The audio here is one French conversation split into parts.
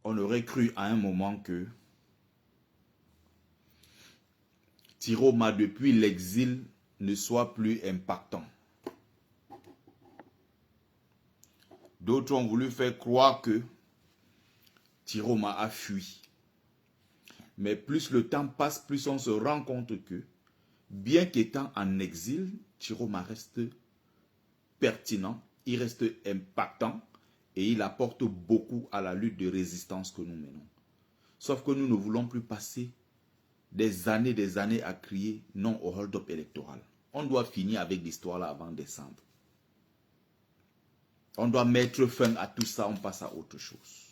on aurait cru à un moment que Tiroma, depuis l'exil, ne soit plus impactant. D'autres ont voulu faire croire que Tiroma a fui. Mais plus le temps passe, plus on se rend compte que, bien qu'étant en exil, Tiroma reste pertinent, il reste impactant et il apporte beaucoup à la lutte de résistance que nous menons. Sauf que nous ne voulons plus passer des années à crier non au hold-up électoral. On doit finir avec l'histoire là avant décembre. On doit mettre fin à tout ça, on passe à autre chose.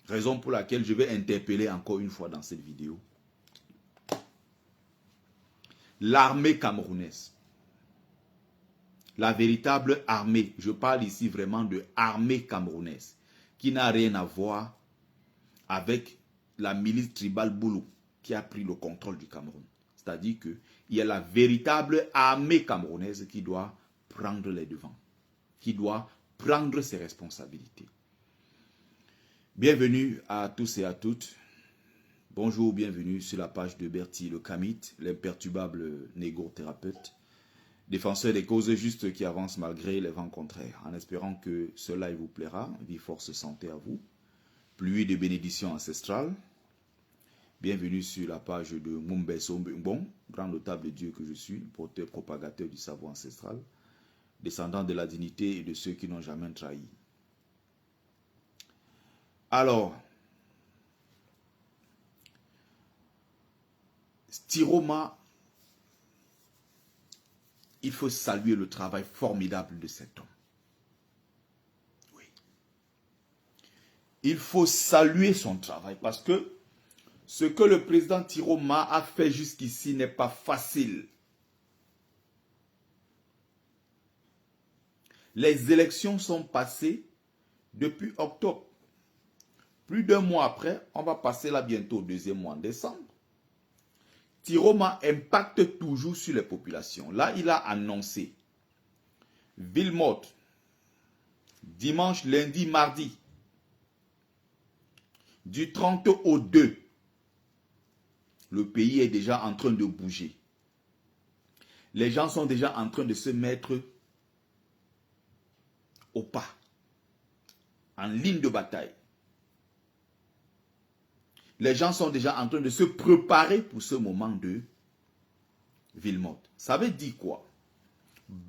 Raison pour laquelle je vais interpeller encore une fois dans cette vidéo l'armée camerounaise. La véritable armée, je parle ici vraiment de armée camerounaise, qui n'a rien à voir avec la milice tribale Boulou qui a pris le contrôle du Cameroun. C'est-à-dire qu'il y a la véritable armée camerounaise qui doit prendre les devants, qui doit prendre ses responsabilités. Bienvenue à tous et à toutes. Bonjour, bienvenue sur la page de Bertie le Kamit, l'imperturbable négothérapeute, défenseur des causes justes qui avancent malgré les vents contraires. En espérant que cela vous plaira, vie, force, santé à vous. Pluie de bénédictions ancestrales. Bienvenue sur la page de Mumbeso Mbong, grand notable de Dieu que je suis, porteur propagateur du savoir ancestral, descendant de la dignité et de ceux qui n'ont jamais trahi. Alors, Tiroma, il faut saluer le travail formidable de cet homme. Oui. Il faut saluer son travail parce que ce que le président Tiroma a fait jusqu'ici n'est pas facile. Les élections sont passées depuis octobre. Plus d'un mois après, on va passer là bientôt au deuxième mois en décembre. Tiroma impacte toujours sur les populations. Là, il a annoncé ville morte, dimanche, lundi, mardi, du 30 au 2. Le pays est déjà en train de bouger. Les gens sont déjà en train de se mettre au pas, en ligne de bataille. Les gens sont déjà en train de se préparer pour ce moment de ville morte. Ça veut dire quoi?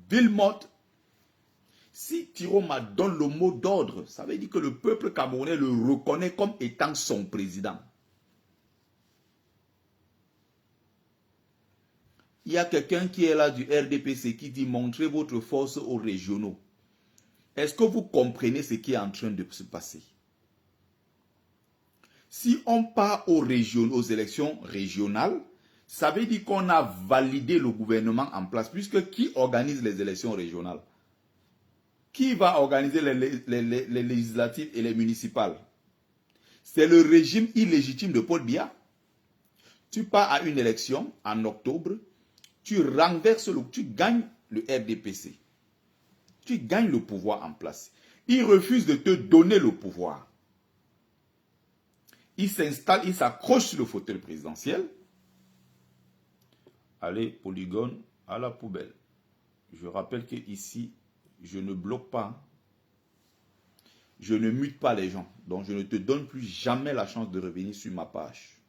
Ville morte, si Tiroma donne le mot d'ordre, ça veut dire que le peuple camerounais le reconnaît comme étant son président. Il y a quelqu'un qui est là du RDPC qui dit montrez votre force aux régionaux. Est-ce que vous comprenez ce qui est en train de se passer? Si on part aux élections régionales, ça veut dire qu'on a validé le gouvernement en place, puisque qui organise les élections régionales? Qui va organiser les législatives et les municipales? C'est le régime illégitime de Paul Biya. Tu pars à une élection en octobre, tu renverses, tu gagnes le RDPC. Tu gagnes le pouvoir en place. Il refuse de te donner le pouvoir. Il s'installe, il s'accroche sur le fauteuil présidentiel. Allez, polygone, à la poubelle. Je rappelle que ici, je ne bloque pas. Je ne mute pas les gens. Donc, je ne te donne plus jamais la chance de revenir sur ma page.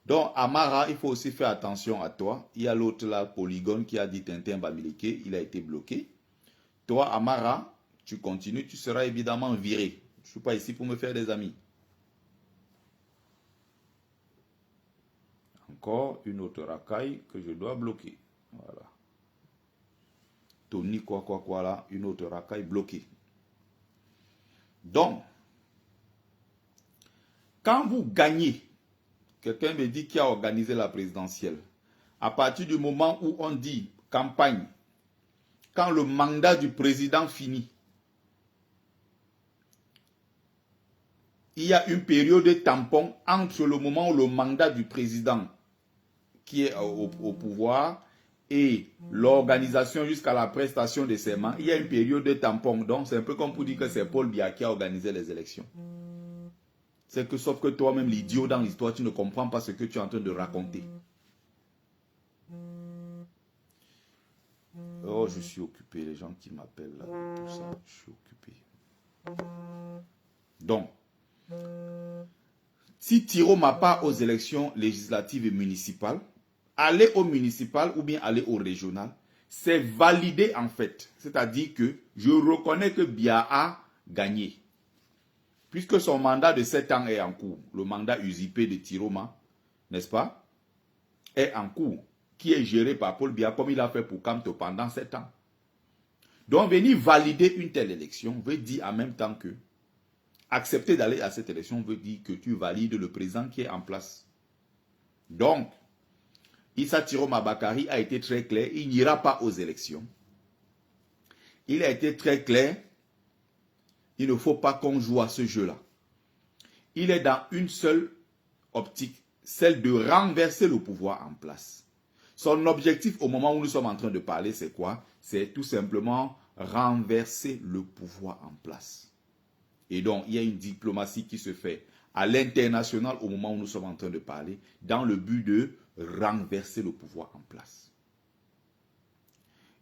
Donc, Amara, il faut aussi faire attention à toi. Il y a l'autre là, polygone, qui a dit Tintin Bamileke. Il a été bloqué. Toi, Amara, tu continues, tu seras évidemment viré. Je ne suis pas ici pour me faire des amis. Encore une autre racaille que je dois bloquer. Voilà. Tony quoi là, une autre racaille bloquée. Donc, quand vous gagnez, quelqu'un me dit qui a organisé la présidentielle, à partir du moment où on dit campagne, quand le mandat du président finit, il y a une période tampon entre le moment où le mandat du président qui est au pouvoir et l'organisation jusqu'à la prestation de serment, il y a une période de tampon. Donc, c'est un peu comme pour dire que c'est Paul Biya qui a organisé les élections. C'est que, sauf que toi-même, l'idiot dans l'histoire, tu ne comprends pas ce que tu es en train de raconter. Oh, je suis occupé. Les gens qui m'appellent là, tout ça, je suis occupé. Donc, si Thiro m'a pas aux élections législatives et municipales, aller au municipal ou bien aller au régional, c'est validé en fait. C'est-à-dire que je reconnais que Biya a gagné. Puisque son mandat de 7 ans est en cours, le mandat usurpé de Thiroma, n'est-ce pas, est en cours, qui est géré par Paul Biya comme il a fait pour Kamto pendant 7 ans. Donc venir valider une telle élection veut dire en même temps que accepter d'aller à cette élection veut dire que tu valides le président qui est en place. Donc, Issa Thiroma Bakari a été très clair, il n'ira pas aux élections. Il a été très clair, il ne faut pas qu'on joue à ce jeu-là. Il est dans une seule optique, celle de renverser le pouvoir en place. Son objectif au moment où nous sommes en train de parler, c'est quoi? C'est tout simplement renverser le pouvoir en place. Et donc, il y a une diplomatie qui se fait à l'international au moment où nous sommes en train de parler, dans le but de renverser le pouvoir en place.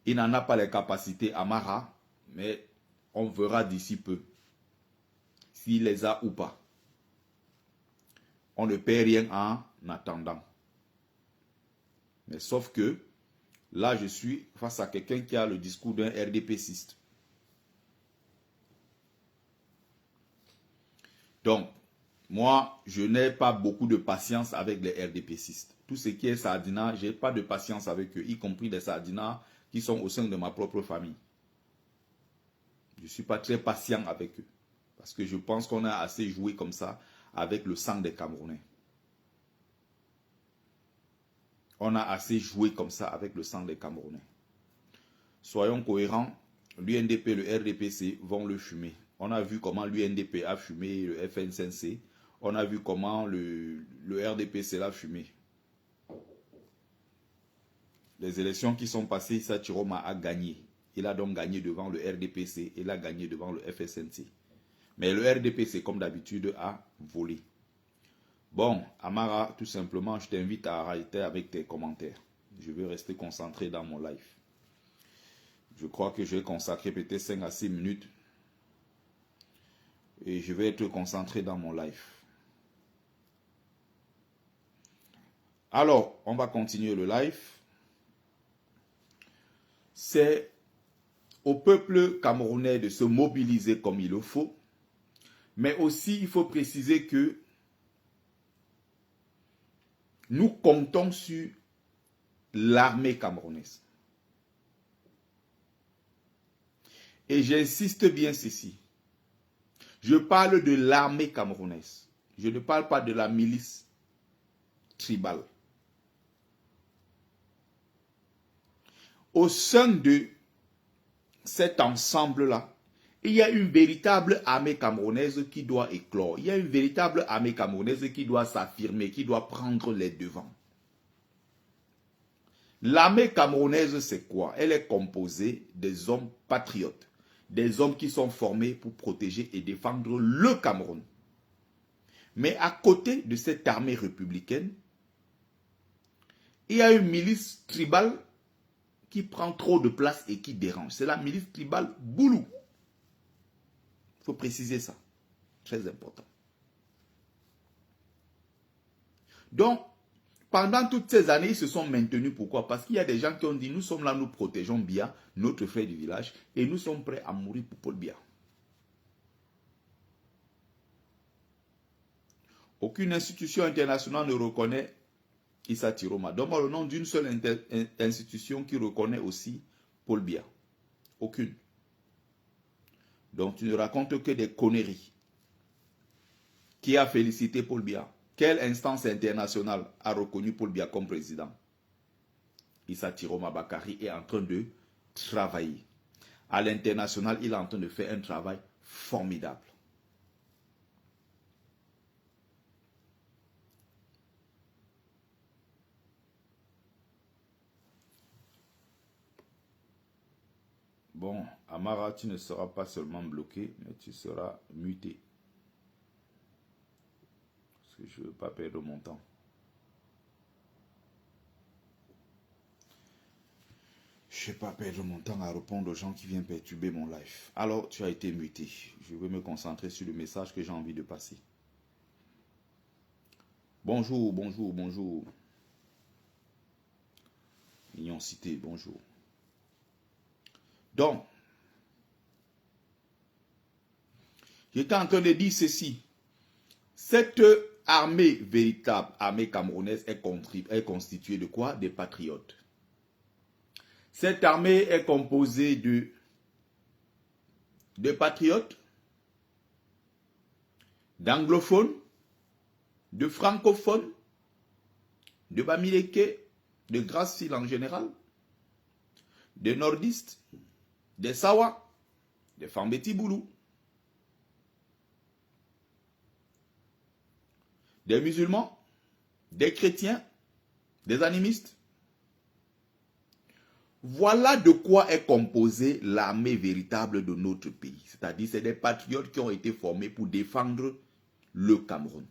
Il n'en a pas les capacités Amara, mais on verra d'ici peu s'il les a ou pas. On ne perd rien en attendant. Mais sauf que, là, je suis face à quelqu'un qui a le discours d'un RDPciste. Donc, moi, je n'ai pas beaucoup de patience avec les RDPcistes. Tout ce qui est sardinat, je n'ai pas de patience avec eux, y compris les sardinats qui sont au sein de ma propre famille. Je ne suis pas très patient avec eux. Parce que je pense qu'on a assez joué comme ça avec le sang des Camerounais. On a assez joué comme ça avec le sang des Camerounais. Soyons cohérents, l'UNDP et le RDPC vont le fumer. On a vu comment l'UNDP a fumé le FNCNC. On a vu comment le RDPC l'a fumé. Les élections qui sont passées, Issa Thiroma a gagné. Il a donc gagné devant le RDPC et il a gagné devant le FSNC. Mais le RDPC, comme d'habitude, a volé. Bon, Amara, tout simplement, je t'invite à arrêter avec tes commentaires. Je vais rester concentré dans mon live. Je crois que je vais consacrer peut-être 5 à 6 minutes. Et je vais être concentré dans mon live. Alors, on va continuer le live. C'est au peuple camerounais de se mobiliser comme il le faut. Mais aussi, il faut préciser que nous comptons sur l'armée camerounaise. Et j'insiste bien ceci. Je parle de l'armée camerounaise. Je ne parle pas de la milice tribale. Au sein de cet ensemble-là, il y a une véritable armée camerounaise qui doit éclore. Il y a une véritable armée camerounaise qui doit s'affirmer, qui doit prendre les devants. L'armée camerounaise, c'est quoi? Elle est composée des hommes patriotes, des hommes qui sont formés pour protéger et défendre le Cameroun. Mais à côté de cette armée républicaine, il y a une milice tribale qui prend trop de place et qui dérange. C'est la milice tribale Boulou. Il faut préciser ça. Très important. Donc, pendant toutes ces années, ils se sont maintenus. Pourquoi? Parce qu'il y a des gens qui ont dit, nous sommes là, nous protégeons Biya, notre frère du village, et nous sommes prêts à mourir pour Paul Biya. Aucune institution internationale ne reconnaît Issa Thiroma. Donne-moi le nom d'une seule institution qui reconnaît aussi Paul Biya. Aucune. Donc tu ne racontes que des conneries. Qui a félicité Paul Biya? Quelle instance internationale a reconnu Paul Biya comme président? Issa Thiroma Bakari est en train de travailler. À l'international, il est en train de faire un travail formidable. Bon, Amara, tu ne seras pas seulement bloqué, mais tu seras muté. Parce que je ne veux pas perdre mon temps. Je ne vais pas perdre mon temps à répondre aux gens qui viennent perturber mon live. Alors, tu as été muté. Je vais me concentrer sur le message que j'ai envie de passer. Bonjour, bonjour, bonjour. Mignon cité, bonjour. Donc, j'étais en train de dire ceci. Cette armée véritable, armée camerounaise, est constituée de quoi? Des patriotes. Cette armée est composée de patriotes, d'anglophones, de francophones, de Bamileke, de Grassil en général, des nordistes, des Sawa, des Fambeti Boulou, des musulmans, des chrétiens, des animistes. Voilà de quoi est composée l'armée véritable de notre pays. C'est-à-dire, c'est des patriotes qui ont été formés pour défendre le Cameroun.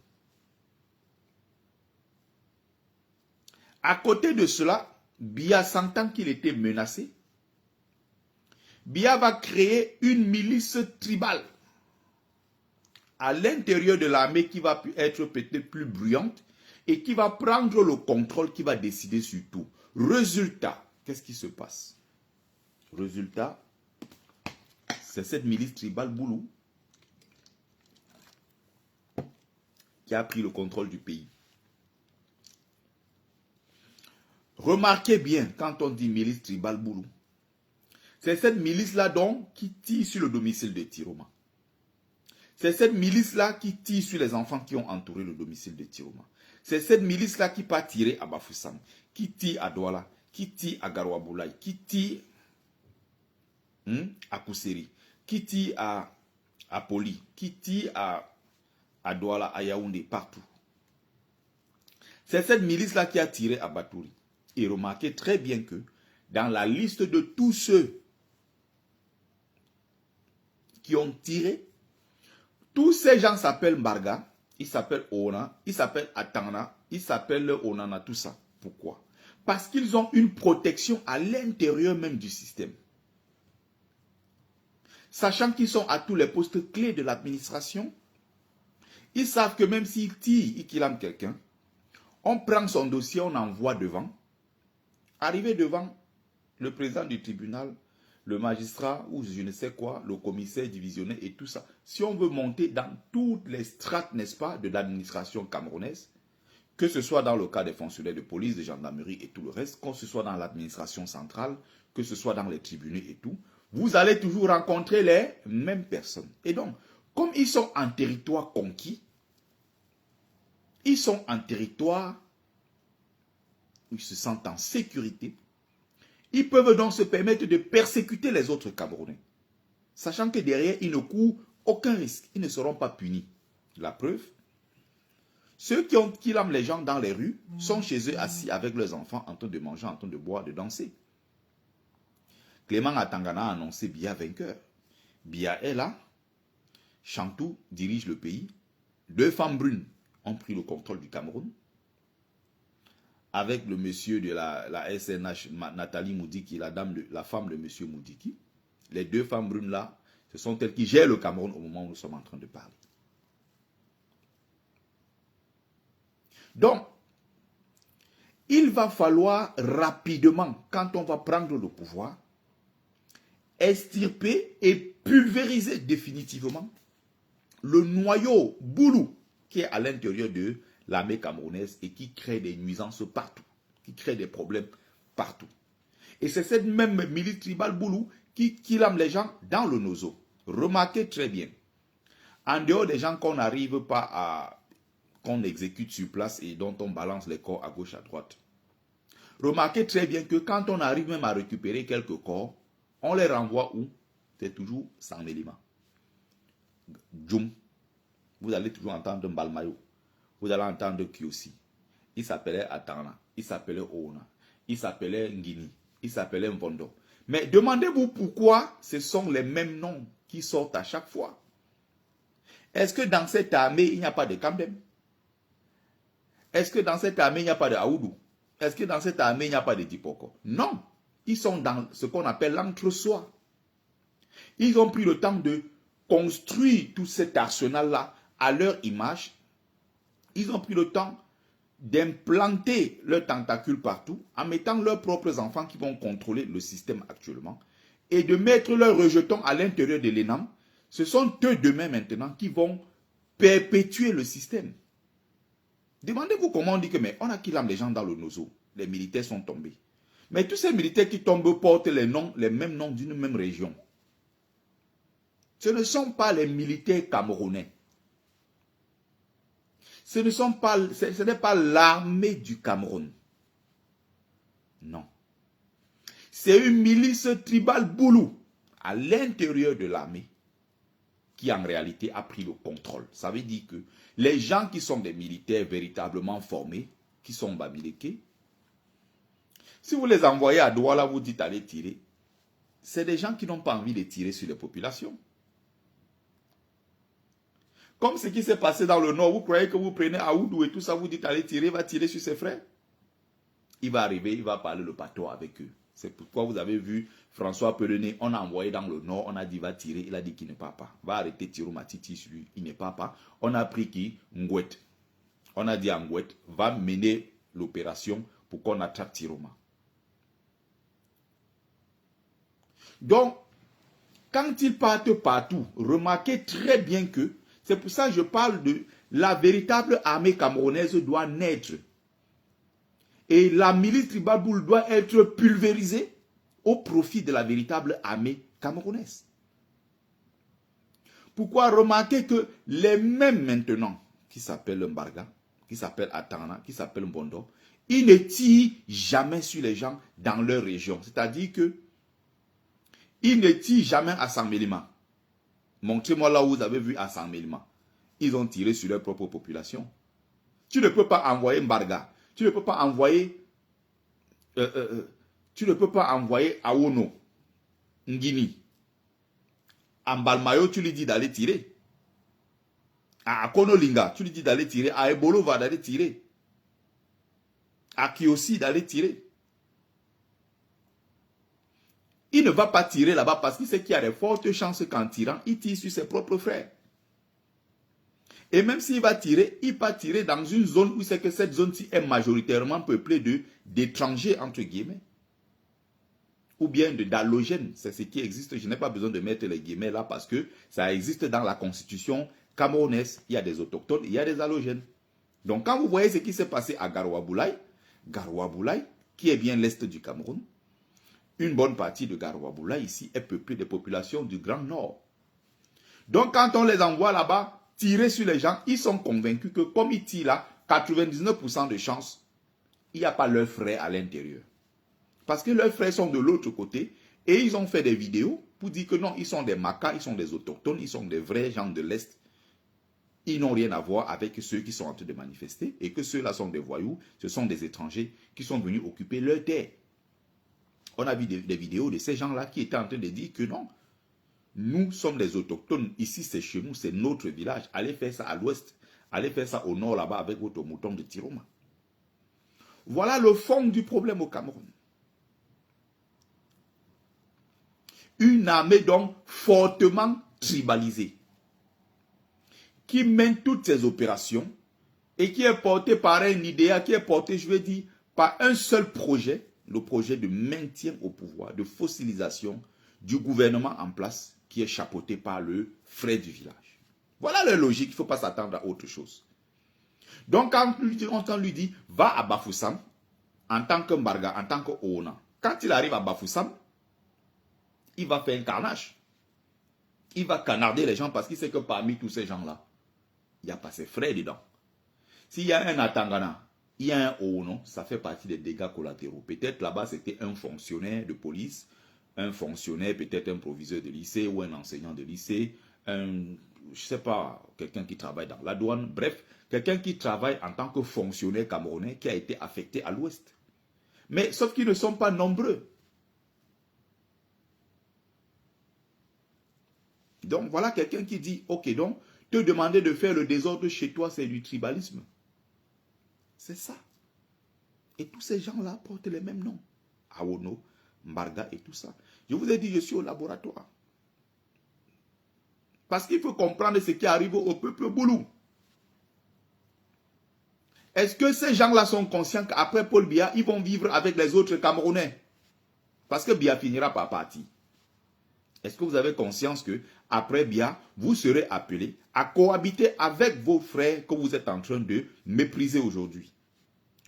À côté de cela, Biya sentant qu'il était menacé, Biya va créer une milice tribale à l'intérieur de l'armée qui va être peut-être plus bruyante et qui va prendre le contrôle, qui va décider sur tout. Résultat, qu'est-ce qui se passe? Résultat, c'est cette milice tribale Boulou qui a pris le contrôle du pays. Remarquez bien, quand on dit milice tribale Boulou, c'est cette milice-là donc qui tire sur le domicile de Tiroma. C'est cette milice-là qui tire sur les enfants qui ont entouré le domicile de Tiroma. C'est cette milice-là qui part tirer à Bafoussam, qui tire à Douala, qui tire à Garouaboulaye, qui tire à Kousseri, qui tire à Poli, qui tire à Douala, à Yaoundé, partout. C'est cette milice-là qui a tiré à Batouri. Et remarquez très bien que dans la liste de tous ceux qui ont tiré, tous ces gens s'appellent Mbarga, ils s'appellent Ona, ils s'appellent Atana, ils s'appellent Onana, tout ça. Pourquoi? Parce qu'ils ont une protection à l'intérieur même du système. Sachant qu'ils sont à tous les postes clés de l'administration, ils savent que même s'ils tirent et qu'ils aiment quelqu'un, on prend son dossier, on envoie devant. Arrivé devant le président du tribunal, le magistrat ou je ne sais quoi, le commissaire divisionnaire et tout ça. Si on veut monter dans toutes les strates, n'est-ce pas, de l'administration camerounaise, que ce soit dans le cas des fonctionnaires de police, de gendarmerie et tout le reste, que ce soit dans l'administration centrale, que ce soit dans les tribunaux et tout, vous allez toujours rencontrer les mêmes personnes. Et donc, comme ils sont en territoire conquis, ils sont en territoire où ils se sentent en sécurité, ils peuvent donc se permettre de persécuter les autres Camerounais. Sachant que derrière, ils ne courent aucun risque. Ils ne seront pas punis. La preuve, ceux qui lament les gens dans les rues sont chez eux assis avec leurs enfants en train de manger, en train de boire, de danser. Clément Atangana a annoncé Biya vainqueur. Biya est là. Chantou dirige le pays. 2 femmes brunes ont pris le contrôle du Cameroun. Avec le monsieur de la SNH, Nathalie Moudiki, la femme de monsieur Moudiki. Les 2 femmes brunes là, ce sont elles qui gèrent le Cameroun au moment où nous sommes en train de parler. Donc, il va falloir rapidement, quand on va prendre le pouvoir, extirper et pulvériser définitivement le noyau Boulou qui est à l'intérieur de l'armée camerounaise et qui crée des nuisances partout, qui crée des problèmes partout. Et c'est cette même milice tribale Boulou qui lame les gens dans le nozo. Remarquez très bien, en dehors des gens qu'on n'arrive pas à, qu'on exécute sur place et dont on balance les corps à gauche, à droite. Remarquez très bien que quand on arrive même à récupérer quelques corps, on les renvoie où? C'est toujours sans élément. Djoum. Vous allez toujours entendre Mbalmayo. Vous allez entendre Kiosi. Il s'appelait Atana. Il s'appelait Oona. Il s'appelait Ngini. Il s'appelait Mvondo. Mais demandez-vous pourquoi ce sont les mêmes noms qui sortent à chaque fois. Est-ce que dans cette armée, il n'y a pas de Kambem? Est-ce que dans cette armée, il n'y a pas de Aoudou? Est-ce que dans cette armée, il n'y a pas de Dipoko? Non. Ils sont dans ce qu'on appelle l'entre-soi. Ils ont pris le temps de construire tout cet arsenal-là à leur image. Ils ont pris le temps d'implanter leurs tentacules partout en mettant leurs propres enfants qui vont contrôler le système actuellement et de mettre leurs rejetons à l'intérieur de l'ENAM. Ce sont eux demain maintenant qui vont perpétuer le système. Demandez-vous comment on dit que mais on a killé les gens dans le Nozo. Les militaires sont tombés. Mais tous ces militaires qui tombent portent les mêmes noms d'une même région. Ce ne sont pas les militaires camerounais. Ce n'est pas l'armée du Cameroun. Non. C'est une milice tribale boulou à l'intérieur de l'armée qui en réalité a pris le contrôle. Ça veut dire que les gens qui sont des militaires véritablement formés, qui sont bamilekés, si vous les envoyez à Douala, vous dites allez tirer, c'est des gens qui n'ont pas envie de tirer sur les populations. Comme ce qui s'est passé dans le Nord, vous croyez que vous prenez Aoudou et tout ça, vous dites allez tirer, il va tirer sur ses frères. Il va arriver, il va parler le patois avec eux. C'est pourquoi vous avez vu François Pelené, on a envoyé dans le Nord, on a dit va tirer, il a dit qu'il ne part pas. Va arrêter Tiro Matiti sur lui, il ne part pas. On a pris qui? Ngouet. On a dit à Ngouet, va mener l'opération pour qu'on attrape Tiroma. Donc, quand ils partent partout, remarquez très bien que, c'est pour ça que je parle de la véritable armée camerounaise doit naître. Et la milice tribale boule doit être pulvérisée au profit de la véritable armée camerounaise. Pourquoi? Remarquez que les mêmes maintenant, qui s'appellent Mbarga, qui s'appellent Atana, qui s'appellent Mbondo, ils ne tirent jamais sur les gens dans leur région. C'est-à-dire que ils ne tirent jamais à Saint-Mélima. Montrez-moi là où vous avez vu à Saint-Mélima. Ils ont tiré sur leur propre population. Tu ne peux pas envoyer Mbarga. Tu ne peux pas envoyer Awono, Ngini. À Mbalmayo, tu lui dis d'aller tirer. À Konolinga, tu lui dis d'aller tirer. À Ebolova, d'aller tirer. À Kiosi, d'aller tirer. Il ne va pas tirer là-bas parce qu'il sait qu'il y a de fortes chances qu'en tirant, il tire sur ses propres frères. Et même s'il va tirer, il va tirer dans une zone où c'est que cette zone-ci est majoritairement peuplée d'étrangers, entre guillemets. Ou bien d'allogènes. C'est ce qui existe. Je n'ai pas besoin de mettre les guillemets là parce que ça existe dans la constitution camerounaise. Il y a des autochtones, il y a des allogènes. Donc quand vous voyez ce qui s'est passé à Garoua-Boulaye, qui est bien l'est du Cameroun, une bonne partie de Garoua-Boulaye ici est peuplée des populations du Grand Nord. Donc quand on les envoie là-bas, tirer sur les gens, ils sont convaincus que comme ils tirent là, 99% de chances, il n'y a pas leurs frères à l'intérieur. Parce que leurs frères sont de l'autre côté et ils ont fait des vidéos pour dire que non, ils sont des Makas, ils sont des autochtones, ils sont des vrais gens de l'Est. Ils n'ont rien à voir avec ceux qui sont en train de manifester et que ceux-là sont des voyous, ce sont des étrangers qui sont venus occuper leur terre. On a vu des vidéos de ces gens-là qui étaient en train de dire que non, nous sommes des autochtones, ici c'est chez nous, c'est notre village. Allez faire ça à l'ouest, allez faire ça au nord là-bas avec votre mouton de Tiroma. Voilà le fond du problème au Cameroun. Une armée donc fortement tribalisée, qui mène toutes ses opérations et qui est portée par un idéal, qui est portée, je veux dire, par un seul projet, le projet de maintien au pouvoir, de fossilisation du gouvernement en place, qui est chapeauté par le frère du village. Voilà la logique, il ne faut pas s'attendre à autre chose. Donc quand on lui dit, va à Bafoussam, en tant que Mbarga, en tant que Oona, quand il arrive à Bafoussam, il va faire un carnage. Il va canarder les gens parce qu'il sait que parmi tous ces gens-là, il n'y a pas ses frères dedans. S'il y a un Atangana, il y a un Oono, ça fait partie des dégâts collatéraux. Peut-être là-bas, c'était un fonctionnaire de police, un fonctionnaire, peut-être un proviseur de lycée ou un enseignant de lycée, je ne sais pas, quelqu'un qui travaille dans la douane, bref, quelqu'un qui travaille en tant que fonctionnaire camerounais qui a été affecté à l'ouest. Mais sauf qu'ils ne sont pas nombreux. Donc voilà quelqu'un qui dit, ok, donc te demander de faire le désordre chez toi, c'est du tribalisme. C'est ça. Et tous ces gens-là portent les mêmes noms. Awono, Mbarga et tout ça. Je vous ai dit, je suis au laboratoire. Parce qu'il faut comprendre ce qui arrive au peuple Boulou. Est-ce que ces gens-là sont conscients qu'après Paul Biya, ils vont vivre avec les autres Camerounais? Parce que Biya finira par partir. Est-ce que vous avez conscience que après Biya, vous serez appelés à cohabiter avec vos frères que vous êtes en train de mépriser aujourd'hui?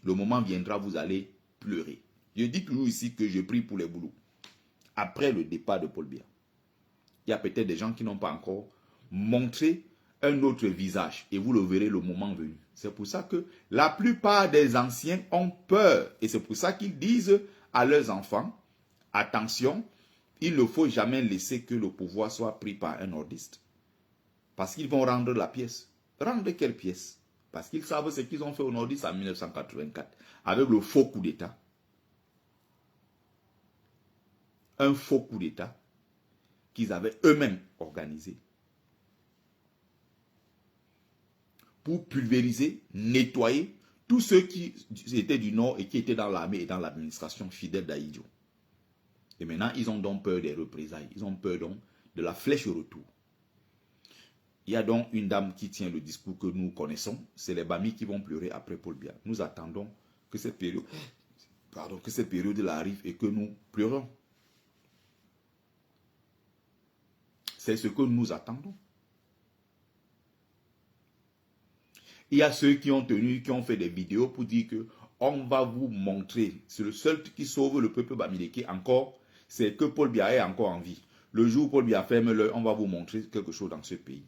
Le moment viendra, vous allez pleurer. Je dis toujours ici que je prie pour les Boulous. Après le départ de Paul Biya, il y a peut-être des gens qui n'ont pas encore montré un autre visage. Et vous le verrez le moment venu. C'est pour ça que la plupart des anciens ont peur. Et c'est pour ça qu'ils disent à leurs enfants, attention, il ne faut jamais laisser que le pouvoir soit pris par un nordiste. Parce qu'ils vont rendre la pièce. Rendre quelle pièce? Parce qu'ils savent ce qu'ils ont fait aux nordistes en 1984. Avec le faux coup d'État. Un faux coup d'État qu'ils avaient eux-mêmes organisé. Pour pulvériser, nettoyer tous ceux qui étaient du Nord et qui étaient dans l'armée et dans l'administration fidèle d'Aïdjo. Et maintenant, ils ont donc peur des représailles. Ils ont peur donc de la flèche au retour. Il y a donc une dame qui tient le discours que nous connaissons. C'est les Bami qui vont pleurer après Paul Biya. Nous attendons que cette période arrive et que nous pleurons. C'est ce que nous attendons. Il y a ceux qui ont fait des vidéos pour dire que on va vous montrer. C'est le seul qui sauve le peuple bamileke encore, c'est que Paul Biya est encore en vie. Le jour où Paul Biya ferme l'œil, on va vous montrer quelque chose dans ce pays.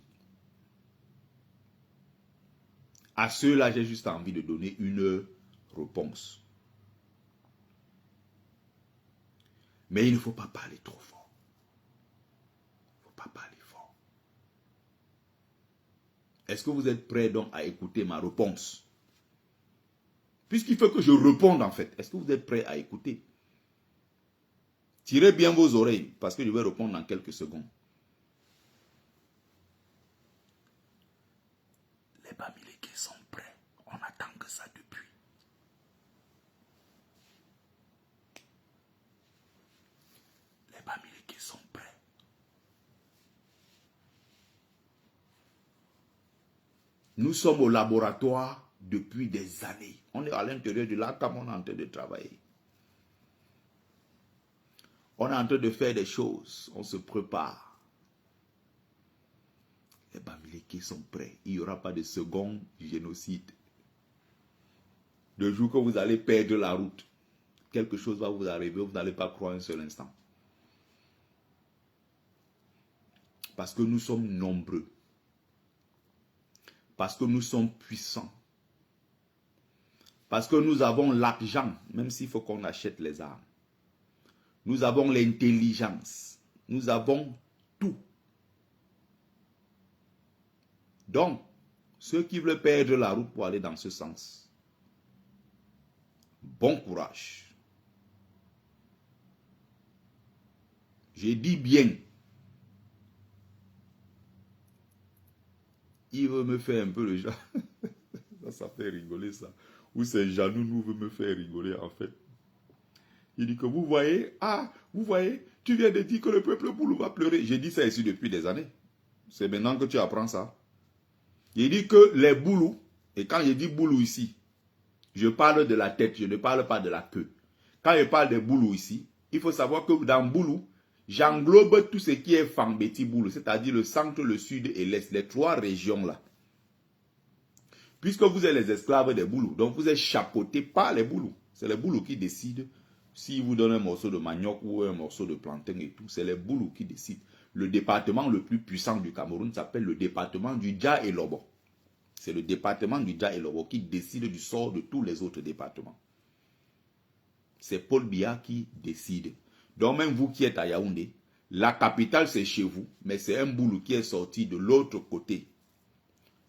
À ceux-là, j'ai juste envie de donner une réponse. Mais il ne faut pas parler trop fort. Il ne faut pas parler fort. Est-ce que vous êtes prêts donc à écouter ma réponse? Puisqu'il faut que je réponde en fait. Est-ce que vous êtes prêts à écouter? Tirez bien vos oreilles parce que je vais répondre dans quelques secondes. Les Bamileke sont prêts. On attend que ça depuis. Les Bamileke sont prêts. Nous sommes au laboratoire depuis des années. On est à l'intérieur du lac comme on est en train de travailler. On est en train de faire des choses. On se prépare. Les Bamileke sont prêts. Il n'y aura pas de second génocide. Le jour que vous allez perdre la route, quelque chose va vous arriver, vous n'allez pas croire un seul instant. Parce que nous sommes nombreux. Parce que nous sommes puissants. Parce que nous avons l'argent, même s'il faut qu'on achète les armes. Nous avons l'intelligence. Nous avons tout. Donc, ceux qui veulent perdre la route pour aller dans ce sens, bon courage. J'ai dit bien. Il veut me faire un peu le genre. ça fait rigoler ça. Ou c'est Janou nous veut me faire rigoler en fait. Il dit que vous voyez, vous voyez, tu viens de dire que le peuple Boulou va pleurer. J'ai dit ça ici depuis des années. C'est maintenant que tu apprends ça. Il dit que les Boulous, et quand je dis Boulou ici, je parle de la tête, je ne parle pas de la queue. Quand je parle des Boulous ici, il faut savoir que dans Boulou, j'englobe tout ce qui est Fambeti Boulou, c'est-à-dire le centre, le sud et l'est, les trois régions là. Puisque vous êtes les esclaves des Boulous, donc vous êtes chapeautés par les Boulous. C'est les Boulous qui décident si vous donnez un morceau de manioc ou un morceau de plantain et tout. C'est les Boulous qui décident. Le département le plus puissant du Cameroun s'appelle le département du Dja et Lobo. C'est le département du Dja et Lobo qui décide du sort de tous les autres départements. C'est Paul Biya qui décide. Donc même vous qui êtes à Yaoundé, la capitale c'est chez vous, mais c'est un Boulou qui est sorti de l'autre côté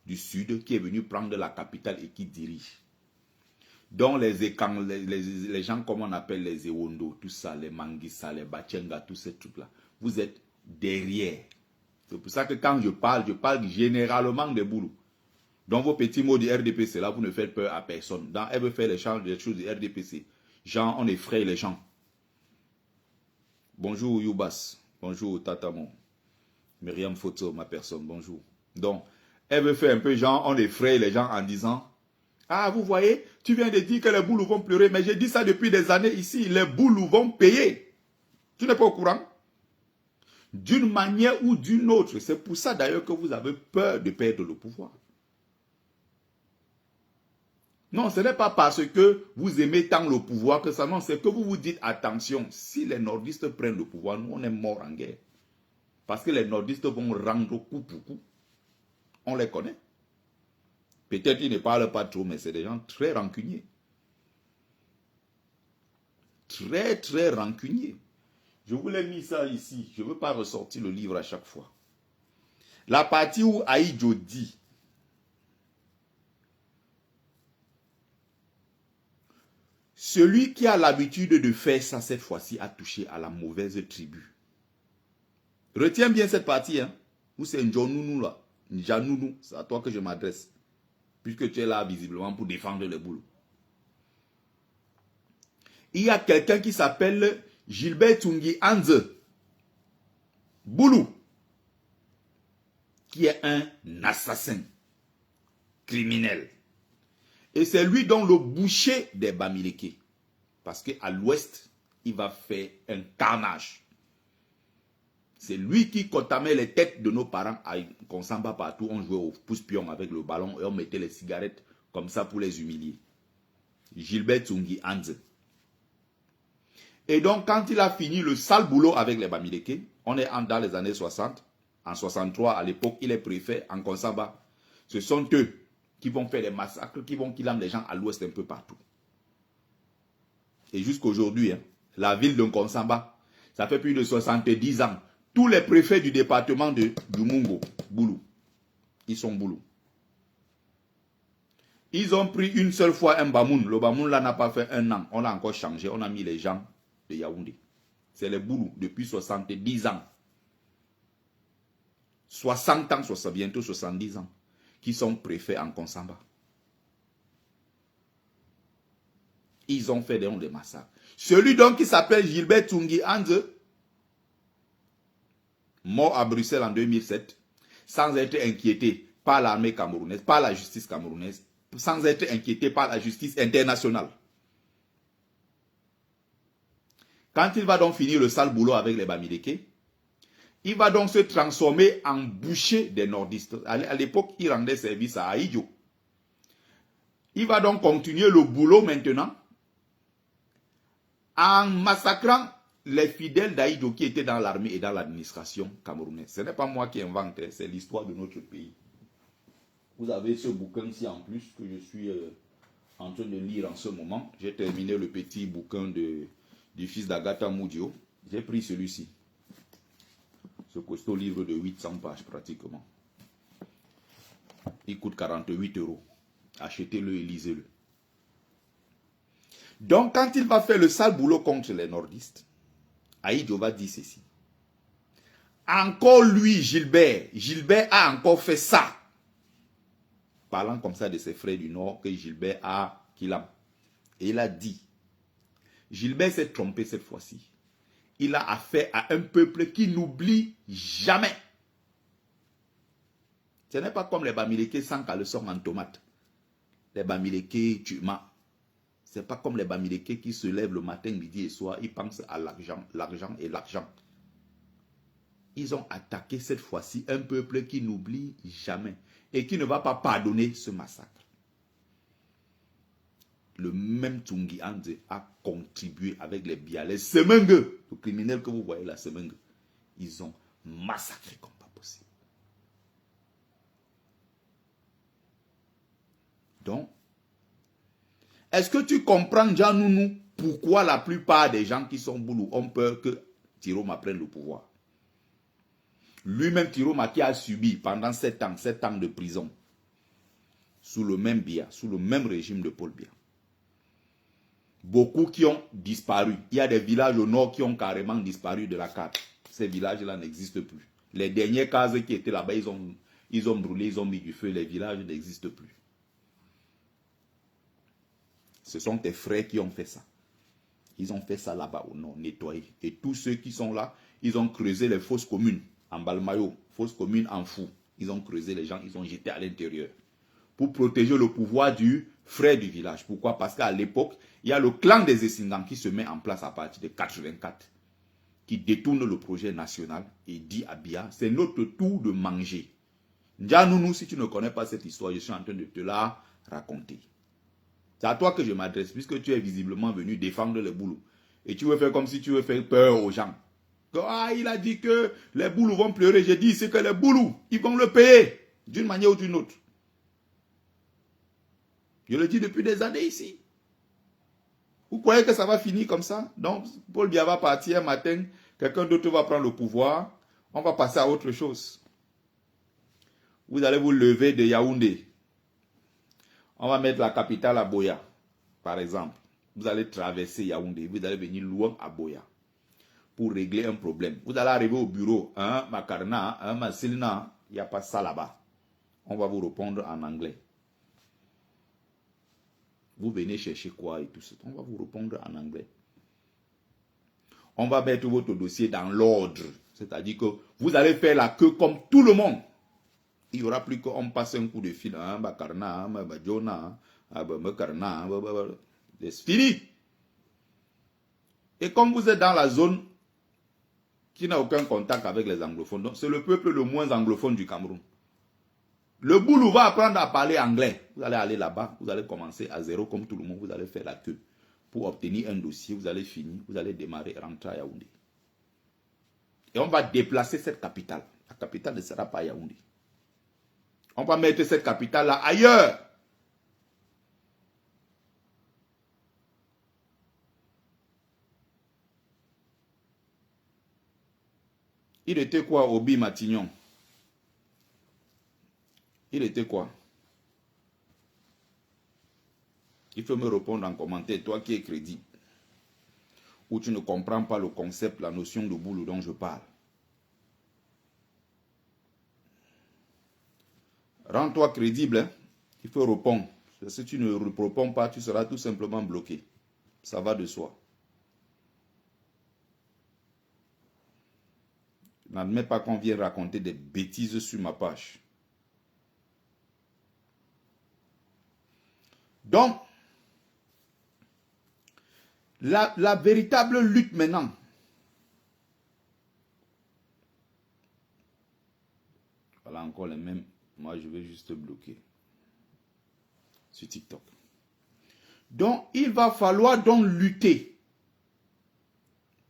du sud, qui est venu prendre la capitale et qui dirige. Donc les gens comme on appelle les Ewondo, tout ça, les Manguissa, les Bachenga, tous ces trucs-là, vous êtes derrière. C'est pour ça que quand je parle généralement des Boulous. Dans vos petits mots du RDPC, là, vous ne faites peur à personne. Dans elle veut faire les choses du RDPC. Genre, on effraie les gens. Bonjour Youbas. Bonjour Tatamon. Myriam Photo, ma personne. Bonjour. Donc, elle veut faire un peu genre, on effraie les gens en disant, ah, vous voyez, tu viens de dire que les Boulous vont pleurer, mais j'ai dit ça depuis des années ici, les Boulous vont payer. Tu n'es pas au courant? D'une manière ou d'une autre. C'est pour ça d'ailleurs que vous avez peur de perdre le pouvoir. Non, ce n'est pas parce que vous aimez tant le pouvoir que ça, non, c'est que vous vous dites, attention, si les nordistes prennent le pouvoir, nous on est morts en guerre. Parce que les nordistes vont rendre coup pour coup. On les connaît. Peut-être qu'ils ne parlent pas trop, mais c'est des gens très rancuniers. Très, très rancuniers. Je vous l'ai mis ça ici. Je ne veux pas ressortir le livre à chaque fois. La partie où Aïdjo dit, celui qui a l'habitude de faire ça cette fois-ci a touché à la mauvaise tribu. Retiens bien cette partie, hein. Où c'est Njonounou là. Njanounou, c'est à toi que je m'adresse. Puisque tu es là visiblement pour défendre les Boulous. Il y a quelqu'un qui s'appelle Gilbert Tungi Anze. Boulou. Qui est un assassin. Criminel. Et c'est lui dont le boucher des Bamileke. Parce qu'à l'ouest, il va faire un carnage. C'est lui qui contamait les têtes de nos parents à Konsamba partout. On jouait au pouce-pion avec le ballon et on mettait les cigarettes comme ça pour les humilier. Gilbert Tungi Anze. Et donc, quand il a fini le sale boulot avec les Bamileke, on est dans les années 60, en 63, à l'époque, il est préfet en Konsamba. Ce sont eux qui vont faire des massacres, qui vont killer les gens à l'ouest un peu partout. Et jusqu'aujourd'hui, hein, la ville de Konsamba, ça fait plus de 70 ans. Tous les préfets du département du Mungo, Boulou, ils sont Boulou. Ils ont pris une seule fois un Bamoun. Le Bamoun là n'a pas fait un an. On a encore changé. On a mis les gens de Yaoundé. C'est les Boulous depuis 70 ans. 60 ans, bientôt 70 ans. Qui sont préfets en Konsamba. Ils ont fait des massacres. Celui donc qui s'appelle Gilbert Tungi Anze, mort à Bruxelles en 2007, sans être inquiété par l'armée camerounaise, par la justice camerounaise, sans être inquiété par la justice internationale. Quand il va donc finir le sale boulot avec les Bamileke, il va donc se transformer en boucher des nordistes. À l'époque, il rendait service à Aïdjo. Il va donc continuer le boulot maintenant en massacrant les fidèles d'Aïdjo qui étaient dans l'armée et dans l'administration camerounaise. Ce n'est pas moi qui invente, c'est l'histoire de notre pays. Vous avez ce bouquin-ci en plus que je suis en train de lire en ce moment. J'ai terminé le petit bouquin du fils d'Agatha Moudio. J'ai pris celui-ci. Ce costaud livre de 800 pages pratiquement. Il coûte 48 €. Achetez-le et lisez-le. Donc quand il va faire le sale boulot contre les nordistes, Aïdjo va dire ceci. Encore lui, Gilbert a encore fait ça. Parlant comme ça de ses frères du Nord que Gilbert a killé. Et il a dit, Gilbert s'est trompé cette fois-ci. Il a affaire à un peuple qui n'oublie jamais. Ce n'est pas comme les Bamileke sans caleçon en tomate. Les Bamileke, tu m'as. Ce n'est pas comme les Bamileke qui se lèvent le matin, midi et soir. Ils pensent à l'argent, l'argent et l'argent. Ils ont attaqué cette fois-ci un peuple qui n'oublie jamais et qui ne va pas pardonner ce massacre. Le même Tungi Anze a contribué avec les Bias, les Semengue, le criminel que vous voyez là, Semengue. Ils ont massacré comme pas possible. Donc, est-ce que tu comprends, Jean-Nounou, pourquoi la plupart des gens qui sont Boulou ont peur que Tiroma prenne le pouvoir? Lui-même, Tiroma, qui a subi pendant 7 ans de prison, sous le même Biya, sous le même régime de Paul Biya. Beaucoup qui ont disparu. Il y a des villages au nord qui ont carrément disparu de la carte. Ces villages-là n'existent plus. Les dernières cases qui étaient là-bas, ils ont brûlé, ils ont mis du feu, les villages n'existent plus. Ce sont tes frères qui ont fait ça. Ils ont fait ça là-bas au nord, nettoyer. Et tous ceux qui sont là, ils ont creusé les fosses communes en Balmayo, fosses communes en Fou. Ils ont creusé les gens, ils ont jeté à l'intérieur. Pour protéger le pouvoir du frère du village. Pourquoi? Parce qu'à l'époque, il y a le clan des Essingans qui se met en place à partir de 84. Qui détourne le projet national et dit à Biya, c'est notre tour de manger. Ndianounou, si tu ne connais pas cette histoire, je suis en train de te la raconter. C'est à toi que je m'adresse, puisque tu es visiblement venu défendre les boulous. Et tu veux faire comme si tu veux faire peur aux gens. Ah, il a dit que les boulous vont pleurer. J'ai dit, c'est que les boulous, ils vont le payer, d'une manière ou d'une autre. Je le dis depuis des années ici. Vous croyez que ça va finir comme ça? Donc, Paul Biya va partir un matin, quelqu'un d'autre va prendre le pouvoir, on va passer à autre chose. Vous allez vous lever de Yaoundé. On va mettre la capitale à Boya, par exemple. Vous allez traverser Yaoundé, vous allez venir loin à Boya pour régler un problème. Vous allez arriver au bureau, Makarna, Masilna, il n'y a pas ça là-bas. On va vous répondre en anglais. Vous venez chercher quoi et tout ça. On va vous répondre en anglais. On va mettre votre dossier dans l'ordre. C'est-à-dire que vous allez faire la queue comme tout le monde. Il n'y aura plus qu'on passe un coup de fil. C'est fini. Et comme vous êtes dans la zone qui n'a aucun contact avec les anglophones, c'est le peuple le moins anglophone du Cameroun. Le boulot va apprendre à parler anglais. Vous allez aller là-bas, vous allez commencer à zéro comme tout le monde, vous allez faire la queue. Pour obtenir un dossier, vous allez finir, vous allez démarrer, rentrer à Yaoundé. Et on va déplacer cette capitale. La capitale ne sera pas Yaoundé. On va mettre cette capitale-là ailleurs. Il était quoi, Obi Matignon? Il était quoi? Il faut me répondre en commentaire, toi qui es crédit. Ou tu ne comprends pas le concept, la notion de boulot dont je parle. Rends-toi crédible, hein? Il faut répondre. Si tu ne réponds pas, tu seras tout simplement bloqué. Ça va de soi. Je n'admets pas qu'on vienne raconter des bêtises sur ma page. Donc, la véritable lutte maintenant, voilà encore les mêmes, moi je vais juste bloquer sur TikTok. Donc, il va falloir donc lutter.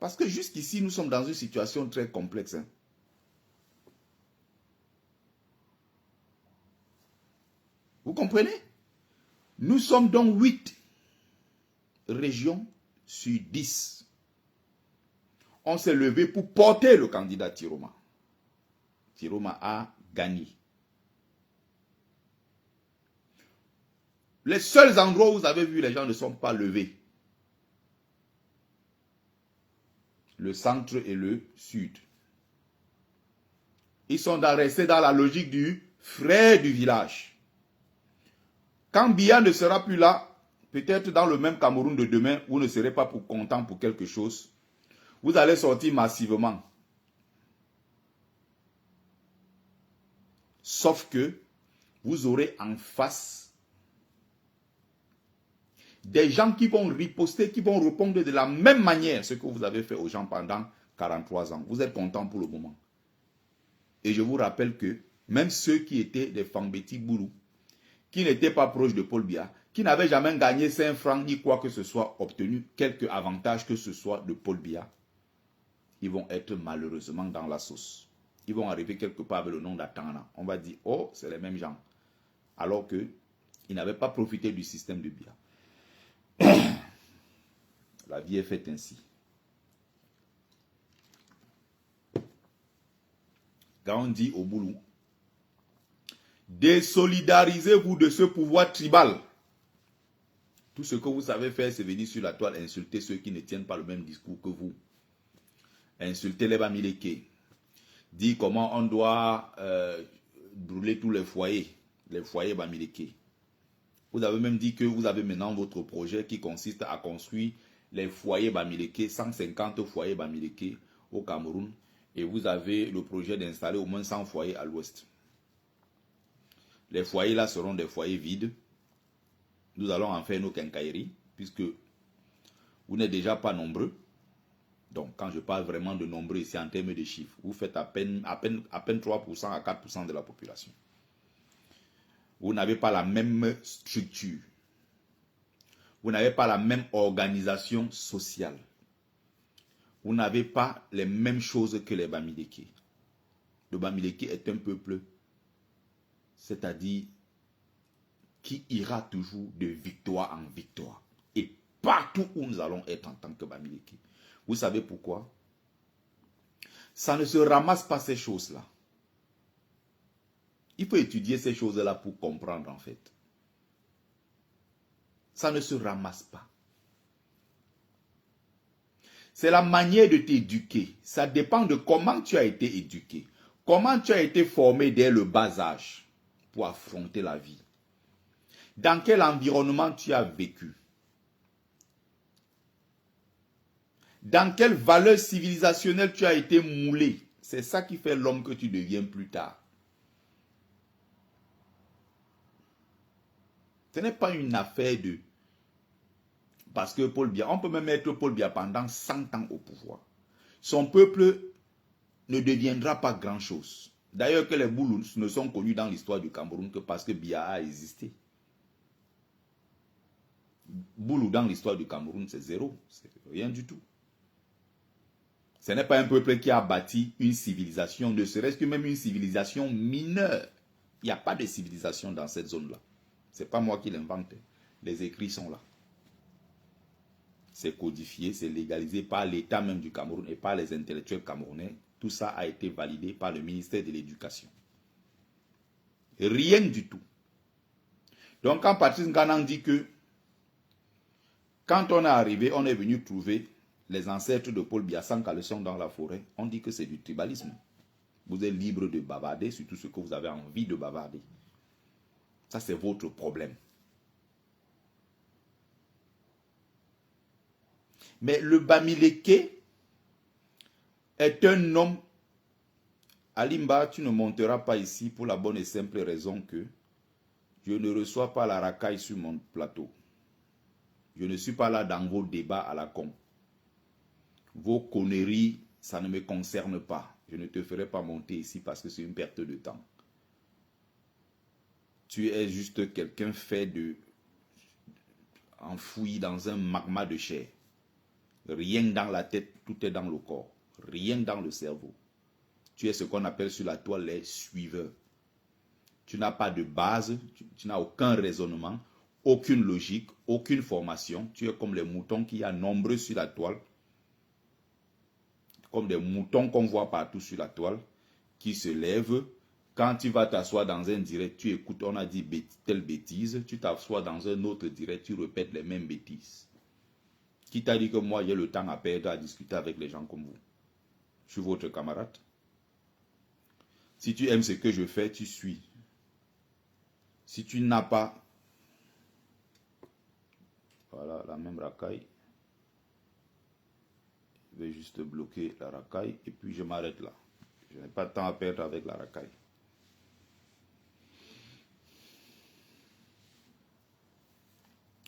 Parce que jusqu'ici, nous sommes dans une situation très complexe. Hein. Vous comprenez? Nous sommes donc 8 régions sur 10. On s'est levé pour porter le candidat Tiroma. Tiroma a gagné. Les seuls endroits où vous avez vu les gens ne sont pas levés. Le centre et le sud. Ils sont restés dans la logique du frère du village. Quand Biya ne sera plus là, peut-être dans le même Cameroun de demain, vous ne serez pas content pour quelque chose. Vous allez sortir massivement. Sauf que vous aurez en face des gens qui vont riposter, qui vont répondre de la même manière ce que vous avez fait aux gens pendant 43 ans. Vous êtes contents pour le moment. Et je vous rappelle que même ceux qui étaient des Fambeti Boulou, qui n'étaient pas proches de Paul Biya, qui n'avaient jamais gagné 5 francs ni quoi que ce soit, obtenu quelque avantage que ce soit de Paul Biya, ils vont être malheureusement dans la sauce. Ils vont arriver quelque part avec le nom d'Atana. On va dire, oh, c'est les mêmes gens. Alors qu'ils n'avaient pas profité du système de Biya. La vie est faite ainsi. Quand on dit au boulot, désolidarisez-vous de ce pouvoir tribal. Tout ce que vous savez faire, c'est venir sur la toile insulter ceux qui ne tiennent pas le même discours que vous. Insulter les Bamileke. dit comment on doit brûler tous les foyers Bamileke. Vous avez même dit que vous avez maintenant votre projet qui consiste à construire les foyers Bamileke, 150 foyers Bamileke au Cameroun. Et vous avez le projet d'installer au moins 100 foyers à l'ouest. Les foyers là seront des foyers vides. Nous allons en faire nos quincailleries, puisque vous n'êtes déjà pas nombreux. Donc, quand je parle vraiment de nombreux ici en termes de chiffres, vous faites à peine 3% à 4% de la population. Vous n'avez pas la même structure. Vous n'avez pas la même organisation sociale. Vous n'avez pas les mêmes choses que les Bamileke. Le Bamileke est un peuple, c'est-à-dire qui ira toujours de victoire en victoire. Et partout où nous allons être en tant que Bamileke. Vous savez pourquoi? Ça ne se ramasse pas ces choses-là. Il faut étudier ces choses-là pour comprendre en fait. Ça ne se ramasse pas. C'est la manière de t'éduquer. Ça dépend de comment tu as été éduqué. Comment tu as été formé dès le bas âge pour affronter la vie. Dans quel environnement tu as vécu. Dans quelle valeur civilisationnelle tu as été moulé. C'est ça qui fait l'homme que tu deviens plus tard. Ce n'est pas une affaire de... Parce que Paul Biya, on peut même mettre Paul Biya pendant 100 ans au pouvoir. Son peuple ne deviendra pas grand-chose. D'ailleurs que les Boulous ne sont connus dans l'histoire du Cameroun que parce que Biya a existé. Boulou dans l'histoire du Cameroun, c'est zéro. C'est rien du tout. Ce n'est pas un peuple qui a bâti une civilisation, ne serait-ce que même une civilisation mineure. Il n'y a pas de civilisation dans cette zone-là. Ce n'est pas moi qui l'invente. Les écrits sont là. C'est codifié, c'est légalisé par l'État même du Cameroun et par les intellectuels camerounais. Tout ça a été validé par le ministère de l'Éducation. Rien du tout. Donc quand Patrice Nganang dit que quand on est arrivé, on est venu trouver les ancêtres de Paul Biya sans caleçon dans la forêt, on dit que c'est du tribalisme. Vous êtes libre de bavarder sur tout ce que vous avez envie de bavarder. Ça, c'est votre problème. Mais le Bamileke est un homme. Alimba, tu ne monteras pas ici pour la bonne et simple raison que je ne reçois pas la racaille sur mon plateau. Je ne suis pas là dans vos débats à la con. Vos conneries, ça ne me concerne pas. Je ne te ferai pas monter ici parce que c'est une perte de temps. Tu es juste quelqu'un fait de... enfoui dans un magma de chair. Rien dans la tête, tout est dans le corps. Rien dans le cerveau. Tu es ce qu'on appelle sur la toile les suiveurs. Tu n'as pas de base, tu n'as aucun raisonnement, aucune logique, aucune formation. Tu es comme les moutons qu'il y a nombreux sur la toile. Comme des moutons qu'on voit partout sur la toile, qui se lèvent. Quand tu vas t'asseoir dans un direct, tu écoutes, on a dit telle bêtise, tu t'assois dans un autre direct, tu répètes les mêmes bêtises. Qui t'a dit que moi j'ai le temps à perdre à discuter avec les gens comme vous? Je suis votre camarade. Si tu aimes ce que je fais, tu suis. Si tu n'as pas... Voilà, la même racaille. Je vais juste bloquer la racaille et puis je m'arrête là. Je n'ai pas de temps à perdre avec la racaille.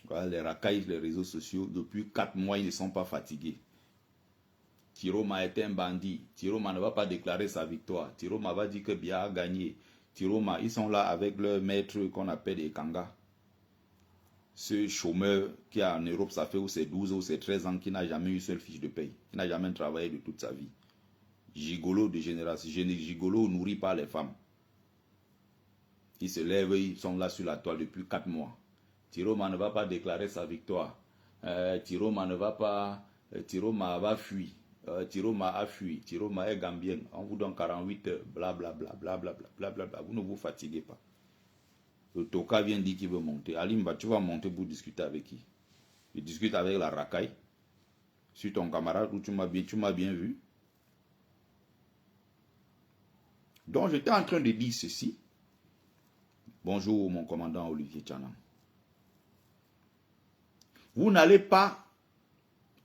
Voilà, les racailles, les réseaux sociaux, depuis 4 mois, ils ne sont pas fatigués. Tiroma est un bandit. Tiroma ne va pas déclarer sa victoire. Tiroma va dire que Biya a gagné. Tiroma, ils sont là avec leur maître qu'on appelle Ekanga. Ce chômeur qui est en Europe, ça fait ou c'est 12 ou c'est 13 ans, qui n'a jamais eu seule fiche de paye. Qui n'a jamais travaillé de toute sa vie. Gigolo de génération. Gigolo nourrit par les femmes. Ils se lèvent, ils sont là sur la toile depuis 4 mois. Tiroma ne va pas déclarer sa victoire. Tiroma ne va pas... Tiroma va fuir. Tiroma a fui. Tiroma est gambien. On vous donne 48 heures. Blablabla. Blablabla. Vous ne vous fatiguez pas. Le Toka vient dire qu'il veut monter. Alimba, tu vas monter pour discuter avec qui? Je discute avec la racaille. Sur ton camarade où tu m'as bien vu. Donc, j'étais en train de dire ceci. Bonjour, mon commandant Olivier Tchanan. Vous n'allez pas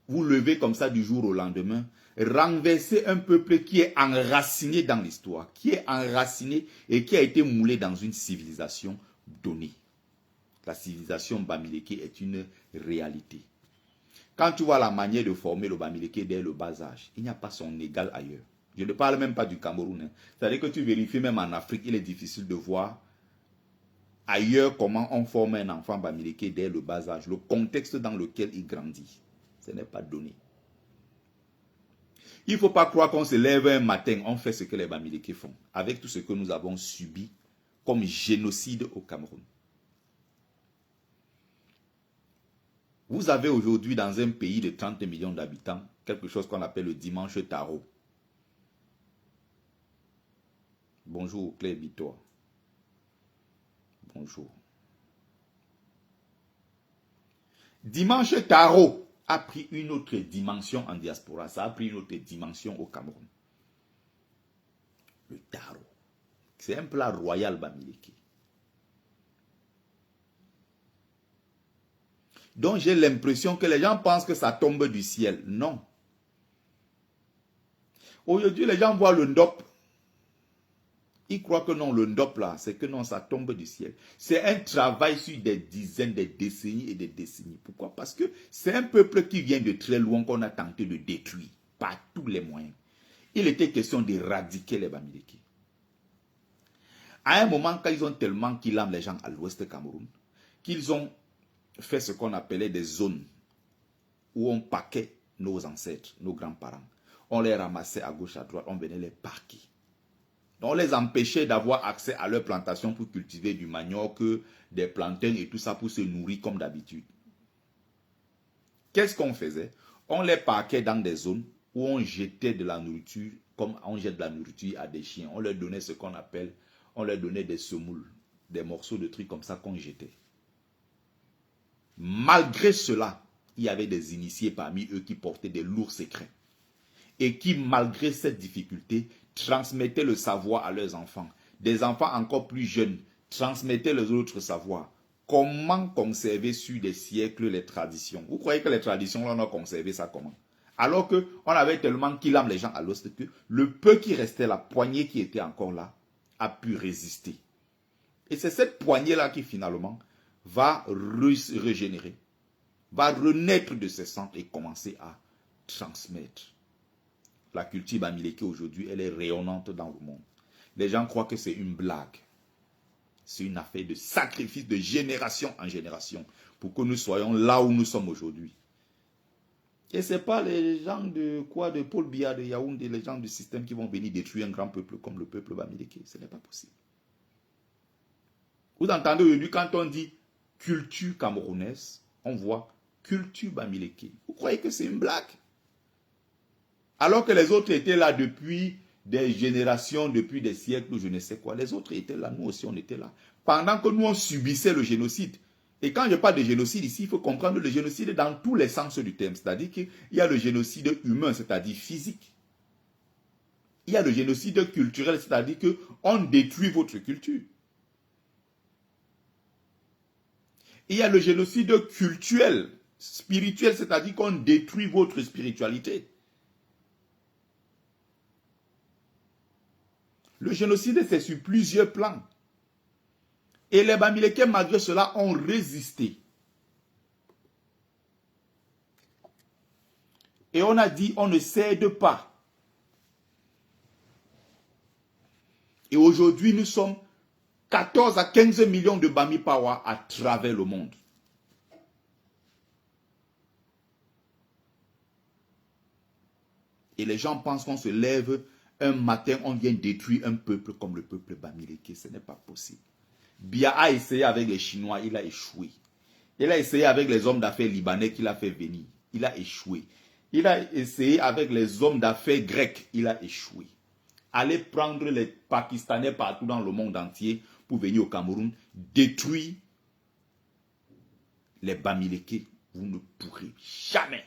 vous lever comme ça du jour au lendemain, renverser un peuple qui est enraciné dans l'histoire, qui est enraciné et qui a été moulé dans une civilisation donnée. La civilisation Bamileke est une réalité. Quand tu vois la manière de former le Bamileke dès le bas âge, il n'y a pas son égal ailleurs. Je ne parle même pas du Cameroun. Hein. C'est-à-dire que tu vérifies même en Afrique, il est difficile de voir ailleurs comment on forme un enfant Bamileke dès le bas âge, le contexte dans lequel il grandit. Ce n'est pas donné. Il ne faut pas croire qu'on se lève un matin, on fait ce que les Bamileke font, avec tout ce que nous avons subi comme génocide au Cameroun. Vous avez aujourd'hui dans un pays de 30 millions d'habitants, quelque chose qu'on appelle le dimanche tarot. Bonjour Claire Bitois. Bonjour. Dimanche tarot a pris une autre dimension en diaspora. Ça a pris une autre dimension au Cameroun. Le tarot. C'est un plat royal Bamileke. Donc j'ai l'impression que les gens pensent que ça tombe du ciel. Non. Aujourd'hui, les gens voient le ndop. Ils croient que non, le ndop là, c'est que non, ça tombe du ciel. C'est un travail sur des dizaines, des décennies et des décennies. Pourquoi? Parce que c'est un peuple qui vient de très loin qu'on a tenté de détruire par tous les moyens. Il était question d'éradiquer les Bamileke. À un moment, quand ils ont tellement killé les gens à l'ouest du Cameroun, qu'ils ont fait ce qu'on appelait des zones où on paquait nos ancêtres, nos grands-parents. On les ramassait à gauche, à droite, on venait les parquer. Donc on les empêchait d'avoir accès à leurs plantations pour cultiver du manioc, des plantains et tout ça pour se nourrir comme d'habitude. Qu'est-ce qu'on faisait? On les parquait dans des zones où on jetait de la nourriture, comme on jette de la nourriture à des chiens. On leur donnait ce qu'on appelle, on leur donnait des semoules, des morceaux de trucs comme ça qu'on jetait. Malgré cela, il y avait des initiés parmi eux qui portaient des lourds secrets et qui, malgré cette difficulté, transmettaient le savoir à leurs enfants. Des enfants encore plus jeunes transmettaient les autres savoirs. Comment conserver sur des siècles les traditions? Vous croyez que les traditions, on a conservé ça comment? Alors qu'on avait tellement qu'il aime les gens à l'ouest que le peu qui restait, la poignée qui était encore là, a pu résister. Et c'est cette poignée-là qui finalement va régénérer, va renaître de ses cendres et commencer à transmettre. La culture Bamileke aujourd'hui, elle est rayonnante dans le monde. Les gens croient que c'est une blague. C'est une affaire de sacrifice de génération en génération pour que nous soyons là où nous sommes aujourd'hui. Et ce n'est pas les gens de quoi, de Paul Biya, de Yaoundé, les gens du système qui vont venir détruire un grand peuple comme le peuple Bamileke. Ce n'est pas possible. Vous entendez aujourd'hui quand on dit culture camerounaise, on voit culture Bamileke. Vous croyez que c'est une blague? Alors que les autres étaient là depuis des générations, depuis des siècles, ou je ne sais quoi. Les autres étaient là, nous aussi on était là. Pendant que nous on subissait le génocide. Et quand je parle de génocide ici, il faut comprendre le génocide dans tous les sens du terme. C'est-à-dire qu'il y a le génocide humain, c'est-à-dire physique. Il y a le génocide culturel, c'est-à-dire qu'on détruit votre culture. Il y a le génocide cultuel, spirituel, c'est-à-dire qu'on détruit votre spiritualité. Le génocide, c'est sur plusieurs plans. Et les Bamileke, malgré cela, ont résisté. Et on a dit, on ne cède pas. Et aujourd'hui, nous sommes 14 à 15 millions de Bami Pawa à travers le monde. Et les gens pensent qu'on se lève un matin, on vient détruire un peuple comme le peuple Bamileke. Ce n'est pas possible. Biya a essayé avec les Chinois, il a échoué. Il a essayé avec les hommes d'affaires libanais qu'il a fait venir. Il a échoué. Il a essayé avec les hommes d'affaires grecs. Il a échoué. Allez prendre les Pakistanais partout dans le monde entier pour venir au Cameroun, détruire les Bamileke. Vous ne pourrez jamais.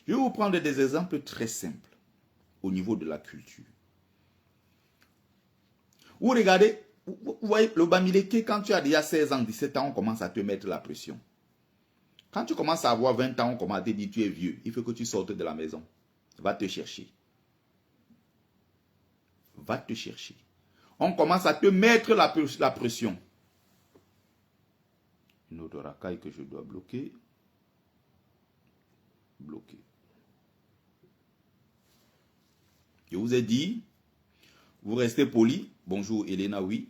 Je vais vous prendre des exemples très simples au niveau de la culture. Vous regardez, vous voyez, le Bamileke, quand tu as déjà 16 ans, 17 ans, on commence à te mettre la pression. Quand tu commences à avoir 20 ans, on commence à te dire tu es vieux, il faut que tu sortes de la maison. Va te chercher. Va te chercher. On commence à te mettre la pression. Une autre racaille que je dois bloquer. Bloquer. Je vous ai dit, vous restez poli. Bonjour Elena, oui.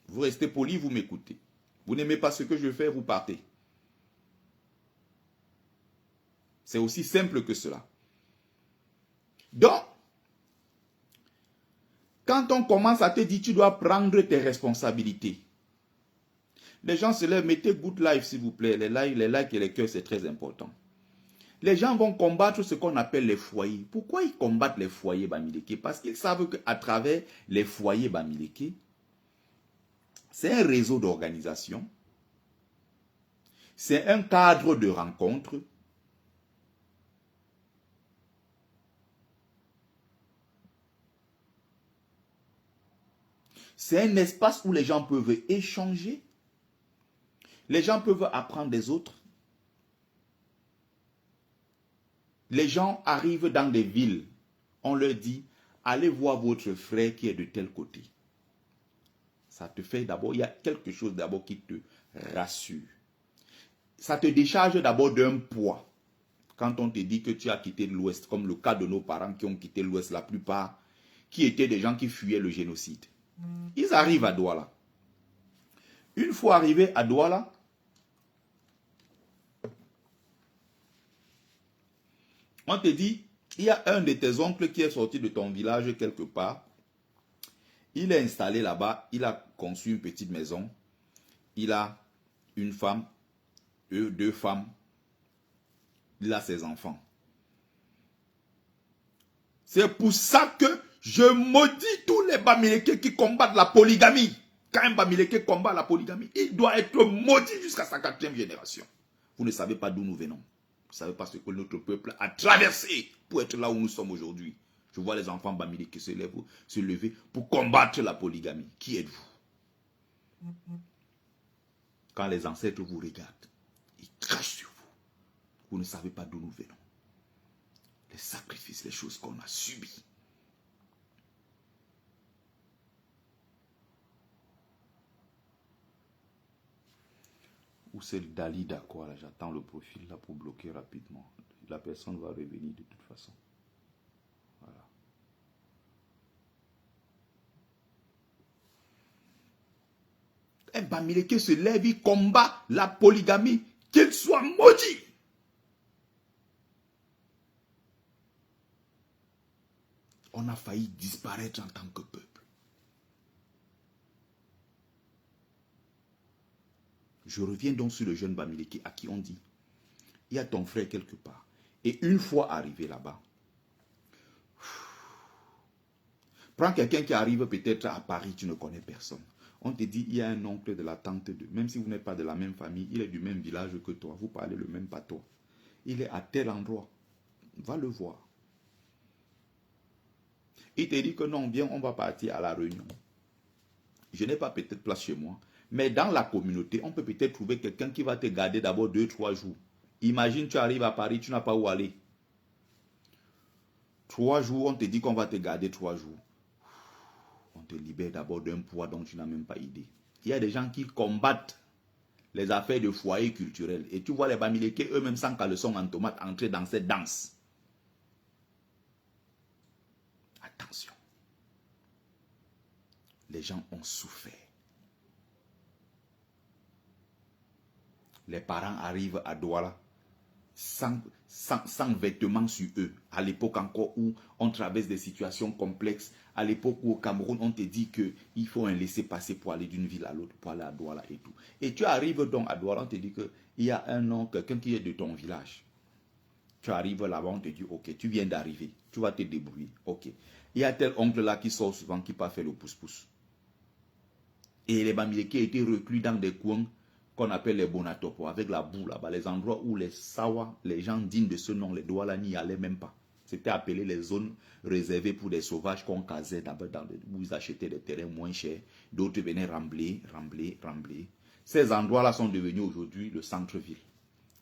Vous restez poli, vous m'écoutez. Vous n'aimez pas ce que je fais, vous partez. C'est aussi simple que cela. Donc, quand on commence à te dire tu dois prendre tes responsabilités, les gens se lèvent, mettez good life s'il vous plaît. Les likes et les cœurs, c'est très important. Les gens vont combattre ce qu'on appelle les foyers. Pourquoi ils combattent les foyers Bamileke? Parce qu'ils savent qu'à travers les foyers Bamileke, c'est un réseau d'organisation, c'est un cadre de rencontre, c'est un espace où les gens peuvent échanger, les gens peuvent apprendre des autres. Les gens arrivent dans des villes, on leur dit, allez voir votre frère qui est de tel côté. Ça te fait d'abord, il y a quelque chose d'abord qui te rassure. Ça te décharge d'abord d'un poids. Quand on te dit que tu as quitté l'Ouest, comme le cas de nos parents qui ont quitté l'Ouest, la plupart, qui étaient des gens qui fuyaient le génocide. Ils arrivent à Douala. Une fois arrivés à Douala, on te dit, il y a un de tes oncles qui est sorti de ton village quelque part. Il est installé là-bas, il a conçu une petite maison. Il a une femme, deux femmes. Il a ses enfants. C'est pour ça que je maudis tous les Bamileke qui combattent la polygamie. Quand un Bamileke combat la polygamie, il doit être maudit jusqu'à sa 4e génération. Vous ne savez pas d'où nous venons. Vous ne savez pas ce que notre peuple a traversé pour être là où nous sommes aujourd'hui. Je vois les enfants Bamileke se lever pour combattre la polygamie. Qui êtes-vous? Quand les ancêtres vous regardent, ils crachent sur vous. Vous ne savez pas d'où nous venons. Les sacrifices, les choses qu'on a subies. Ou c'est le Dalida quoi là, j'attends le profil là pour bloquer rapidement. La personne va revenir de toute façon. Voilà. Un Bamileke se lève, il combat la polygamie, qu'il soit maudit. On a failli disparaître en tant que peuple. Je reviens donc sur le jeune Bamileke à qui on dit, il y a ton frère quelque part. Et une fois arrivé là-bas, prends quelqu'un qui arrive peut-être à Paris, tu ne connais personne. On te dit, il y a un oncle de la tante de, même si vous n'êtes pas de la même famille, il est du même village que toi, vous parlez le même patois. Il est à tel endroit, va le voir. Il te dit que non, bien, on va partir à la réunion. Je n'ai pas peut-être place chez moi, mais dans la communauté, on peut peut-être trouver quelqu'un qui va te garder d'abord 2-3 jours. Imagine, tu arrives à Paris, tu n'as pas où aller. 3 jours, on te dit qu'on va te garder 3 jours. On te libère d'abord d'un poids dont tu n'as même pas idée. Il y a des gens qui combattent les affaires de foyer culturel. Et tu vois les Bamileke eux-mêmes sans caleçon en tomate entrer dans cette danse. Attention. Les gens ont souffert. Les parents arrivent à Douala sans vêtements sur eux. À l'époque encore où on traverse des situations complexes. À l'époque où au Cameroun, on te dit qu'il faut un laisser-passer pour aller d'une ville à l'autre, pour aller à Douala et tout. Et tu arrives donc à Douala, on te dit qu'il y a un nom, quelqu'un qui est de ton village. Tu arrives là-bas, on te dit, ok, tu viens d'arriver, tu vas te débrouiller, ok. Il y a tel oncle là qui sort souvent, qui part faire le pouce-pouce. Et les Bamileke étaient reclus dans des coins qu'on appelle les Bonatopo, avec la boue là-bas, les endroits où les Sawa, les gens dignes de ce nom, les Douala n'y allaient même pas. C'était appelé les zones réservées pour des sauvages qu'on casait d'abord où ils achetaient des terrains moins chers. D'autres venaient rambler. Ces endroits-là sont devenus aujourd'hui le centre-ville.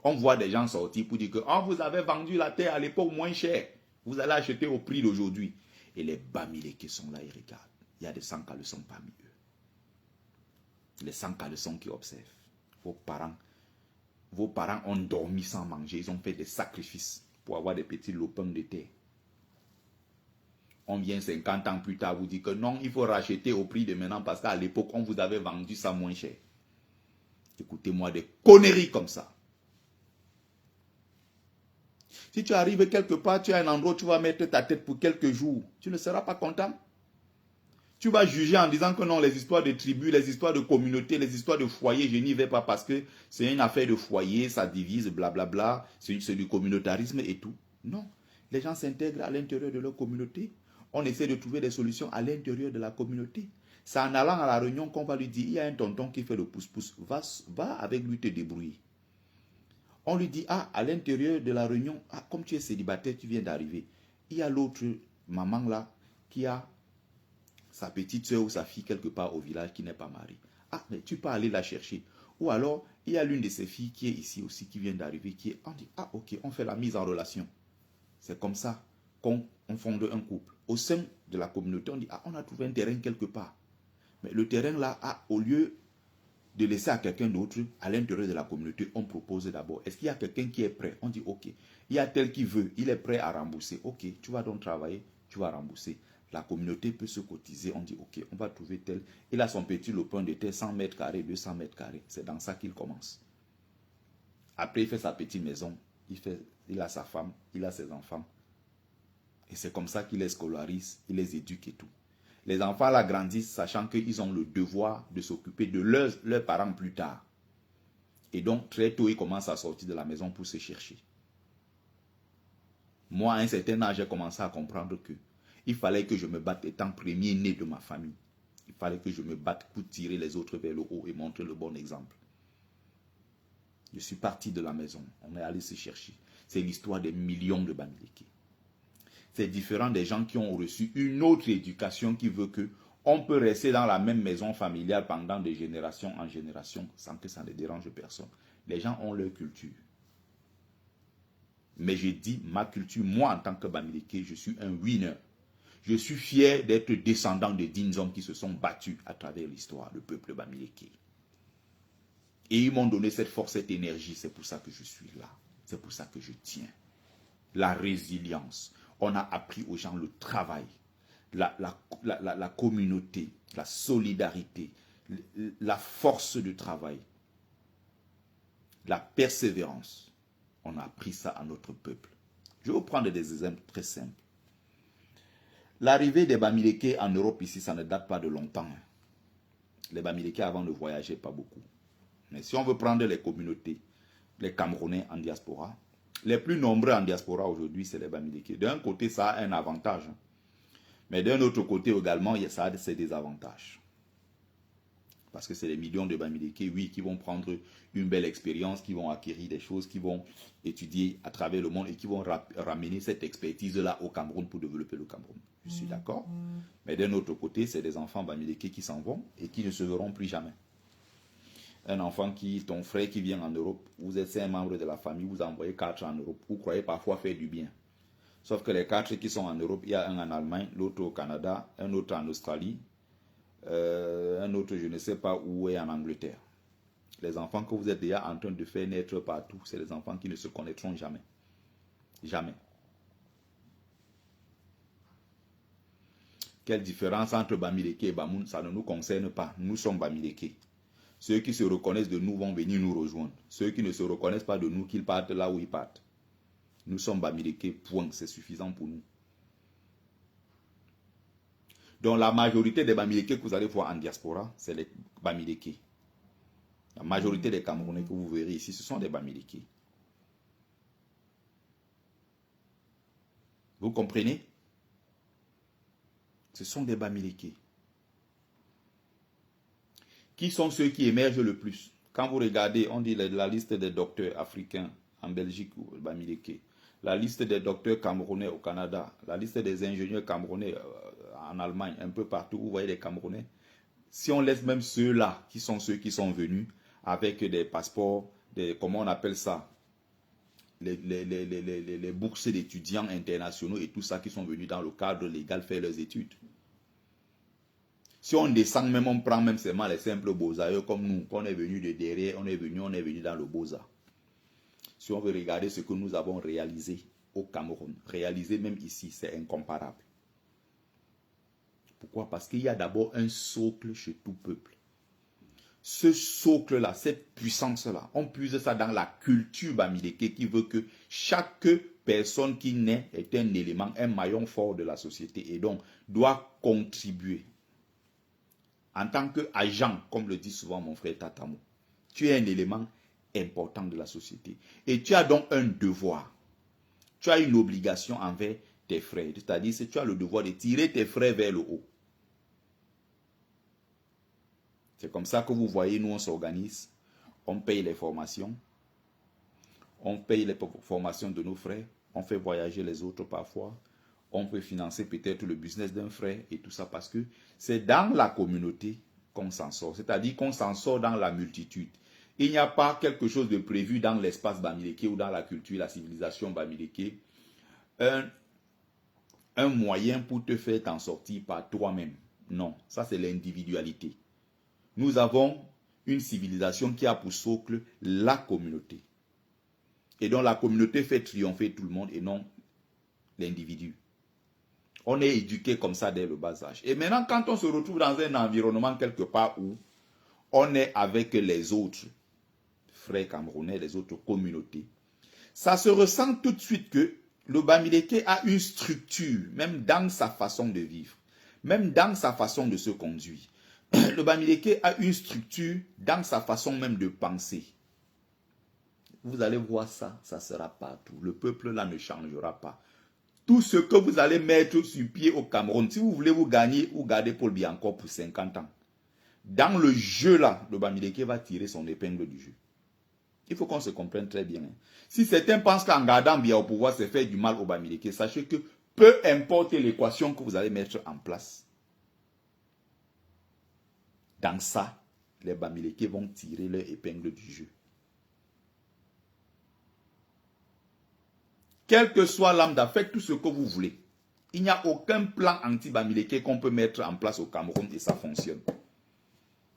On voit des gens sortir pour dire que oh, vous avez vendu la terre à l'époque moins cher. Vous allez acheter au prix d'aujourd'hui. Et les Bamilés qui sont là, ils regardent. Il y a des sans-caleçons parmi eux. Les sans-caleçons qui observent. Vos parents ont dormi sans manger. Ils ont fait des sacrifices pour avoir des petits lopins de terre. On vient 50 ans plus tard vous dire que non, il faut racheter au prix de maintenant parce qu'à l'époque, on vous avait vendu ça moins cher. Écoutez-moi, des conneries comme ça. Si tu arrives quelque part, tu as un endroit où tu vas mettre ta tête pour quelques jours, tu ne seras pas content. Tu vas juger en disant que non, les histoires de tribus, les histoires de communautés, les histoires de foyers, je n'y vais pas parce que c'est une affaire de foyer, ça divise, blablabla, c'est du communautarisme et tout. Non, les gens s'intègrent à l'intérieur de leur communauté. On essaie de trouver des solutions à l'intérieur de la communauté. C'est en allant à la réunion qu'on va lui dire, il y a un tonton qui fait le pouce-pouce, va avec lui te débrouiller. On lui dit, ah, à l'intérieur de la réunion, ah, comme tu es célibataire, tu viens d'arriver. Il y a l'autre maman là qui a sa petite soeur ou sa fille quelque part au village qui n'est pas mariée. Ah, mais tu peux aller la chercher. Ou alors, il y a l'une de ses filles qui est ici aussi, qui vient d'arriver, qui est... On dit, ah, ok, on fait la mise en relation. C'est comme ça qu'on fonde un couple. Au sein de la communauté, on dit, ah, on a trouvé un terrain quelque part. Mais le terrain là, ah, au lieu de laisser à quelqu'un d'autre, à l'intérieur de la communauté, on propose d'abord, est-ce qu'il y a quelqu'un qui est prêt? On dit, ok, il y a tel qui veut, il est prêt à rembourser. Ok, tu vas donc travailler, tu vas rembourser. La communauté peut se cotiser, on dit, ok, on va trouver tel. Il a son petit lopin de terre, 100 mètres carrés, 200 mètres carrés. C'est dans ça qu'il commence. Après, il fait sa petite maison, il a sa femme, il a ses enfants. Et c'est comme ça qu'il les scolarise, il les éduque et tout. Les enfants là grandissent sachant qu'ils ont le devoir de s'occuper de leurs parents plus tard. Et donc, très tôt, ils commencent à sortir de la maison pour se chercher. Moi, à un certain âge, j'ai commencé à comprendre que il fallait que je me batte étant premier né de ma famille. Il fallait que je me batte pour tirer les autres vers le haut et montrer le bon exemple. Je suis parti de la maison. On est allé se chercher. C'est l'histoire des millions de Bamileke. C'est différent des gens qui ont reçu une autre éducation qui veut que on peut rester dans la même maison familiale pendant de génération en génération sans que ça ne dérange personne. Les gens ont leur culture. Mais je dis ma culture, moi en tant que Bamileke, je suis un winner. Je suis fier d'être descendant de dignes hommes qui se sont battus à travers l'histoire, le peuple Bamileke. Et ils m'ont donné cette force, cette énergie. C'est pour ça que je suis là. C'est pour ça que je tiens. La résilience. On a appris aux gens le travail, la communauté, la solidarité, la force de travail, la persévérance. On a appris ça à notre peuple. Je vais vous prendre des exemples très simples. L'arrivée des Bamileke en Europe ici, ça ne date pas de longtemps. Les Bamileke avant ne voyageaient pas beaucoup. Mais si on veut prendre les communautés, les Camerounais en diaspora, les plus nombreux en diaspora aujourd'hui, c'est les Bamileke. D'un côté, ça a un avantage. Mais d'un autre côté également, ça a ses désavantages. Parce que c'est des millions de Bamileke, oui, qui vont prendre une belle expérience, qui vont acquérir des choses, qui vont étudier à travers le monde et qui vont ramener cette expertise-là au Cameroun pour développer le Cameroun. Je suis d'accord. Mais d'un autre côté, c'est des enfants Bamileke qui s'en vont et qui ne se verront plus jamais. Un enfant ton frère qui vient en Europe, vous êtes un membre de la famille, vous envoyez 4 en Europe, vous croyez parfois faire du bien. Sauf que les 4 qui sont en Europe, il y a un en Allemagne, l'autre au Canada, un autre en Australie, un autre je ne sais pas où est en Angleterre. Les enfants que vous êtes déjà en train de faire naître partout, c'est les enfants qui ne se connaîtront jamais. Jamais. Quelle différence entre Bamileke et Bamoun, ça ne nous concerne pas. Nous sommes Bamileke. Ceux qui se reconnaissent de nous vont venir nous rejoindre. Ceux qui ne se reconnaissent pas de nous, qu'ils partent là où ils partent. Nous sommes Bamileke, point. C'est suffisant pour nous. Donc la majorité des Bamileke que vous allez voir en diaspora, c'est les Bamileke. La majorité des Camerounais que vous verrez ici, ce sont des Bamileke. Vous comprenez? Ce sont des Bamileke. Qui sont ceux qui émergent le plus? Quand vous regardez, on dit la liste des docteurs africains en Belgique ou Bamileke, la liste des docteurs camerounais au Canada, la liste des ingénieurs camerounais en Allemagne, un peu partout, vous voyez les Camerounais. Si on laisse même ceux-là, qui sont ceux qui sont venus avec des passeports, comment on appelle ça, les bourses d'étudiants internationaux et tout ça qui sont venus dans le cadre légal faire leurs études. Si on descend même, on prend même seulement les simples beaux-arts comme nous, qu'on est venu de derrière, on est venu dans le beaux-arts. Si on veut regarder ce que nous avons réalisé au Cameroun, réalisé même ici, c'est incomparable. Pourquoi? Parce qu'il y a d'abord un socle chez tout peuple. Ce socle-là, cette puissance-là, on puise ça dans la culture bamileke qui veut que chaque personne qui naît est un élément, un maillon fort de la société et donc doit contribuer. En tant qu'agent, comme le dit souvent mon frère Tatamo, tu es un élément important de la société. Et tu as donc un devoir. Tu as une obligation envers tes frères. C'est-à-dire que tu as le devoir de tirer tes frères vers le haut. C'est comme ça que vous voyez, nous on s'organise. On paye les formations. On paye les formations de nos frères. On fait voyager les autres parfois. On peut financer peut-être le business d'un frère et tout ça parce que c'est dans la communauté qu'on s'en sort. C'est-à-dire qu'on s'en sort dans la multitude. Il n'y a pas quelque chose de prévu dans l'espace bamileke ou dans la culture, la civilisation bamileke. Un moyen pour te faire t'en sortir par toi-même. Non, ça c'est l'individualité. Nous avons une civilisation qui a pour socle la communauté. Et donc la communauté fait triompher tout le monde et non l'individu. On est éduqué comme ça dès le bas âge. Et maintenant, quand on se retrouve dans un environnement quelque part où on est avec les autres frères camerounais, les autres communautés, ça se ressent tout de suite que le bamileke a une structure, même dans sa façon de vivre, même dans sa façon de se conduire. Le bamileke a une structure dans sa façon même de penser. Vous allez voir ça, ça sera partout. Le peuple là ne changera pas. Tout ce que vous allez mettre sur pied au Cameroun, si vous voulez vous gagner ou garder Paul Biya encore pour 50 ans, dans le jeu là, le bamileke va tirer son épingle du jeu. Il faut qu'on se comprenne très bien. Si certains pensent qu'en gardant Biya au pouvoir, c'est faire du mal au bamileke, sachez que peu importe l'équation que vous allez mettre en place, dans ça, les bamileke vont tirer leur épingle du jeu. Quel que soit lambda, faites tout ce que vous voulez. Il n'y a aucun plan anti-bamileke qu'on peut mettre en place au Cameroun et ça fonctionne.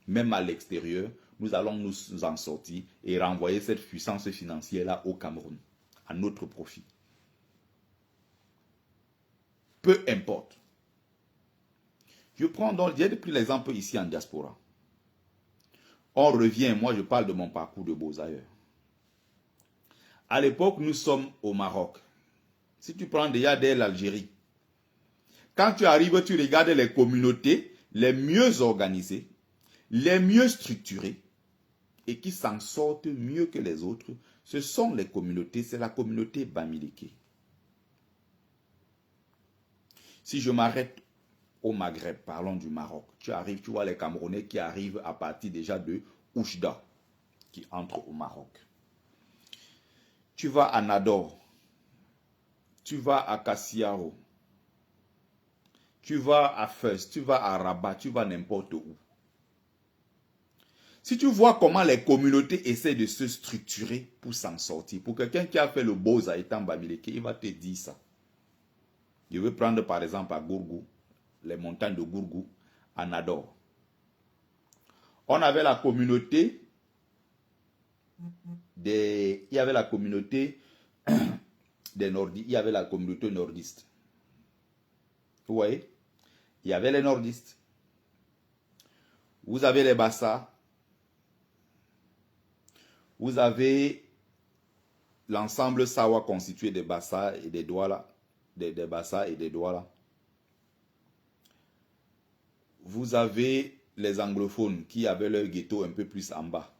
Même à l'extérieur, nous allons nous en sortir et renvoyer cette puissance financière-là au Cameroun, à notre profit. Peu importe. Je prends donc, j'ai pris l'exemple ici en diaspora. On revient, moi je parle de mon parcours de beaux-ailleurs. À l'époque, nous sommes au Maroc. Si tu prends déjà dès l'Algérie, quand tu arrives, tu regardes les communautés les mieux organisées, les mieux structurées et qui s'en sortent mieux que les autres, ce sont les communautés, c'est la communauté bamileke. Si je m'arrête au Maghreb, parlons du Maroc, tu arrives, tu vois les Camerounais qui arrivent à partir déjà de Oujda, qui entrent au Maroc. Tu vas à Nador, tu vas à Kassiaro, tu vas à Fès, tu vas à Rabat, tu vas n'importe où. Si tu vois comment les communautés essaient de se structurer pour s'en sortir, pour quelqu'un qui a fait le Beaux-Arts étant bamileke, il va te dire ça. Je veux prendre par exemple à Gourgou, les montagnes de Gourgou, à Nador. On avait la communauté il y avait la communauté des nordistes, il y avait la communauté nordiste. Vous voyez? Il y avait les nordistes. Vous avez les Bassa. Vous avez l'ensemble Sawa constitué des Bassa et des Douala. Des Bassa et des Douala. Vous avez les anglophones qui avaient leur ghetto un peu plus en bas.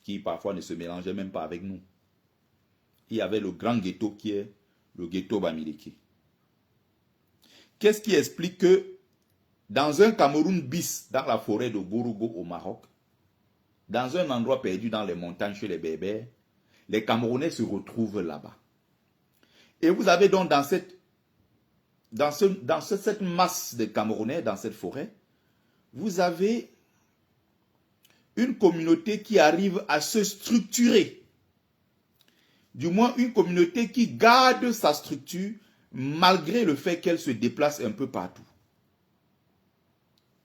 Qui parfois ne se mélangeaient même pas avec nous. Il y avait le grand ghetto qui est le ghetto bamileke. Qu'est-ce qui explique que dans un Cameroun bis, dans la forêt de Gourougo au Maroc, dans un endroit perdu dans les montagnes chez les Berbères, les Camerounais se retrouvent là-bas. Et vous avez donc dans cette masse de Camerounais, dans cette forêt, vous avez une communauté qui arrive à se structurer. Du moins, une communauté qui garde sa structure malgré le fait qu'elle se déplace un peu partout.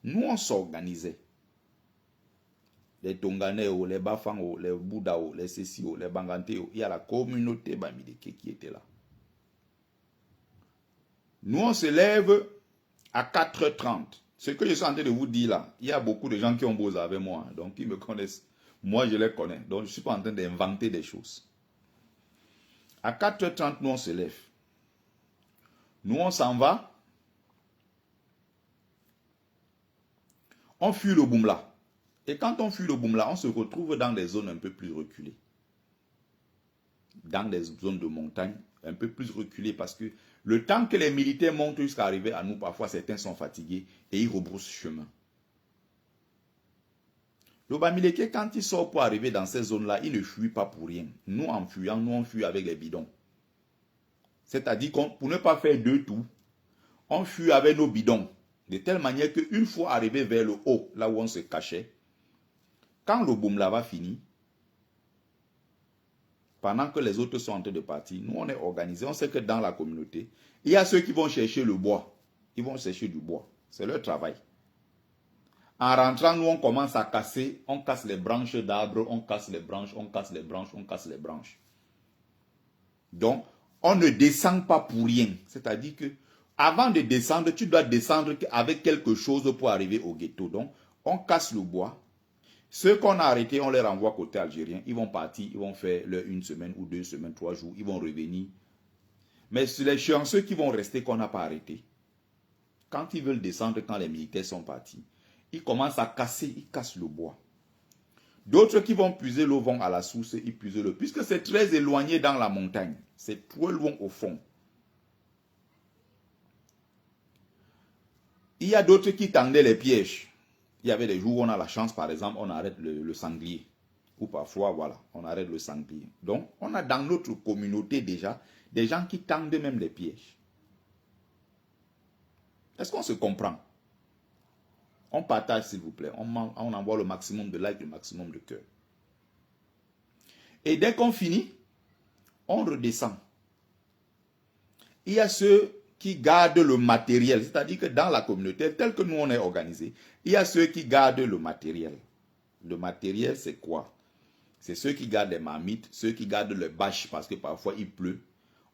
Nous, on s'organisait. Les Tonganais, les Bafang, les Boudao, les Sessio, les Bangantéo, il y a la communauté Bamileke qui était là. Nous, on se lève à 4h30. Ce que je suis en train de vous dire là, il y a beaucoup de gens qui ont bossé avec moi, donc ils me connaissent. Moi, je les connais, donc je ne suis pas en train d'inventer des choses. À 4h30, nous, on se lève. Nous, on s'en va. On fuit le Boumla. Et quand on fuit le Boumla, on se retrouve dans des zones un peu plus reculées. Dans des zones de montagne un peu plus reculées parce que le temps que les militaires montent jusqu'à arriver à nous, parfois certains sont fatigués et ils rebroussent chemin. Le Bamileke, quand il sort pour arriver dans ces zones-là, il ne fuit pas pour rien. Nous, en fuyant, nous, on fuit avec les bidons. C'est-à-dire qu'on, pour ne pas faire deux tours, on fuit avec nos bidons. De telle manière qu'une fois arrivé vers le haut, là où on se cachait, quand le Boumla va finir, pendant que les autres sont en train de partir, nous on est organisés, on sait que dans la communauté, il y a ceux qui vont chercher le bois. Ils vont chercher du bois. C'est leur travail. En rentrant, nous on commence à casser, on casse les branches d'arbres, on casse les branches, on casse les branches, on casse les branches. Donc, on ne descend pas pour rien. C'est-à-dire que avant de descendre, tu dois descendre avec quelque chose pour arriver au ghetto. Donc, on casse le bois. Ceux qu'on a arrêtés, on les renvoie côté algérien. Ils vont partir, ils vont faire leur 1 semaine ou 2 semaines, 3 jours. Ils vont revenir. Mais sur les chanceux qui vont rester, qu'on n'a pas arrêtés, quand ils veulent descendre, quand les militaires sont partis, ils commencent à casser, ils cassent le bois. D'autres qui vont puiser l'eau vont à la source, ils puisent l'eau. Puisque c'est très éloigné dans la montagne, c'est trop loin au fond. Il y a d'autres qui tendaient les pièges. Il y avait des jours où on a la chance, par exemple, on arrête le sanglier. Ou parfois, voilà, on arrête le sanglier. Donc, on a dans notre communauté déjà des gens qui tendent même les pièges. Est-ce qu'on se comprend? On partage, s'il vous plaît. On envoie le maximum de likes, le maximum de cœur. Et dès qu'on finit, on redescend. Il y a ceux qui gardent le matériel, c'est-à-dire que dans la communauté, telle que nous on est organisé, il y a ceux qui gardent le matériel. Le matériel, c'est quoi? C'est ceux qui gardent les marmites, ceux qui gardent les bâches, parce que parfois il pleut.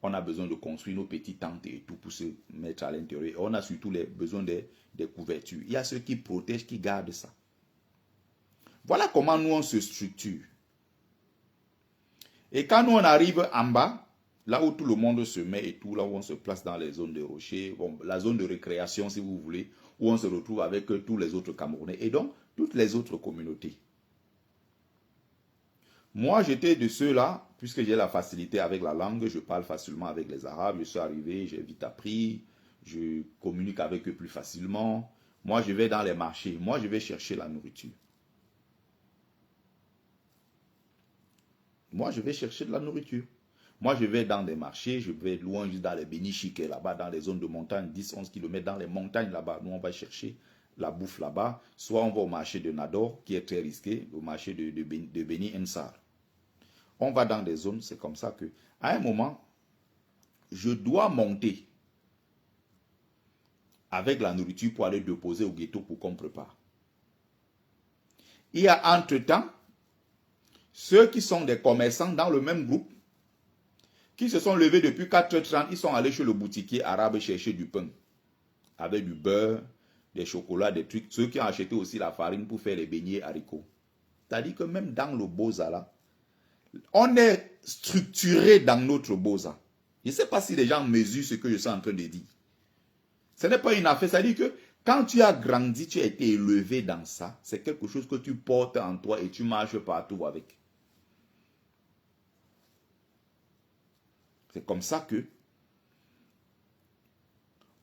On a besoin de construire nos petites tentes et tout pour se mettre à l'intérieur. On a surtout les besoins des couvertures. Il y a ceux qui protègent, qui gardent ça. Voilà comment nous on se structure. Et quand nous on arrive en bas, là où tout le monde se met et tout, là où on se place dans les zones de rochers, bon, la zone de récréation si vous voulez, où on se retrouve avec tous les autres Camerounais et donc toutes les autres communautés. Moi, j'étais de ceux-là, puisque j'ai la facilité avec la langue, je parle facilement avec les Arabes, je suis arrivé, j'ai vite appris, je communique avec eux plus facilement. Moi, je vais dans les marchés, moi, je vais chercher la nourriture. Moi, je vais chercher de la nourriture. Moi, je vais dans des marchés, je vais loin, juste dans les Bénichiques, là-bas, dans les zones de montagne, 10-11 km dans les montagnes, là-bas. Nous, on va chercher la bouffe là-bas. Soit on va au marché de Nador, qui est très risqué, au marché de Beni Ensar. On va dans des zones, c'est comme ça que, à un moment, je dois monter avec la nourriture pour aller déposer au ghetto pour qu'on prépare. Il y a entre-temps, ceux qui sont des commerçants dans le même groupe, qui se sont levés depuis 4h30, ils sont allés chez le boutiquier arabe chercher du pain, avec du beurre, des chocolats, des trucs. Ceux qui ont acheté aussi la farine pour faire les beignets haricots. C'est-à-dire que même dans le Boza là, on est structuré dans notre Boza. Je ne sais pas si les gens mesurent ce que je suis en train de dire. Ce n'est pas une affaire, c'est-à-dire que quand tu as grandi, tu as été élevé dans ça, c'est quelque chose que tu portes en toi et tu marches partout avec. C'est comme ça que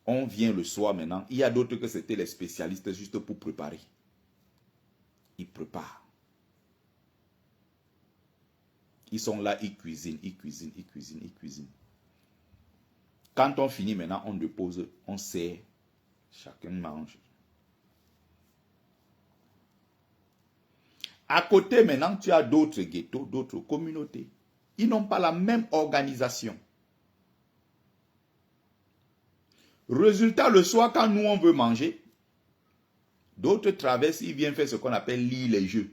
On vient le soir maintenant. Il y a d'autres que c'était les spécialistes juste pour préparer. Ils préparent. Ils sont là, ils cuisinent, ils cuisinent, ils cuisinent, ils cuisinent. Quand on finit maintenant, on dépose, on sert. Chacun mange. À côté maintenant, tu as d'autres ghettos, d'autres communautés. Ils n'ont pas la même organisation. Résultat, le soir, quand nous on veut manger, d'autres traversent, ils viennent faire ce qu'on appelle lire les jeux.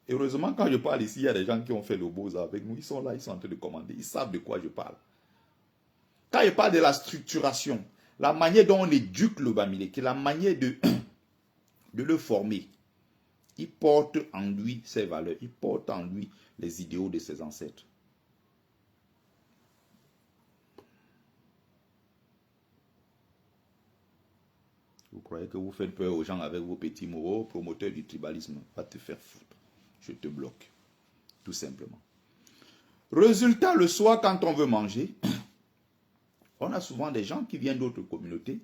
Heureusement, quand je parle ici, il y a des gens qui ont fait le beaux avec nous. Ils sont là, ils sont en train de commander. Ils savent de quoi je parle. Quand je parle de la structuration, la manière dont on éduque le Bamileke, la manière de le former, il porte en lui ses valeurs, il porte en lui les idéaux de ses ancêtres. Vous croyez que vous faites peur aux gens avec vos petits mots, promoteurs du tribalisme, va te faire foutre. Je te bloque. Tout simplement. Résultat, le soir, quand on veut manger, on a souvent des gens qui viennent d'autres communautés.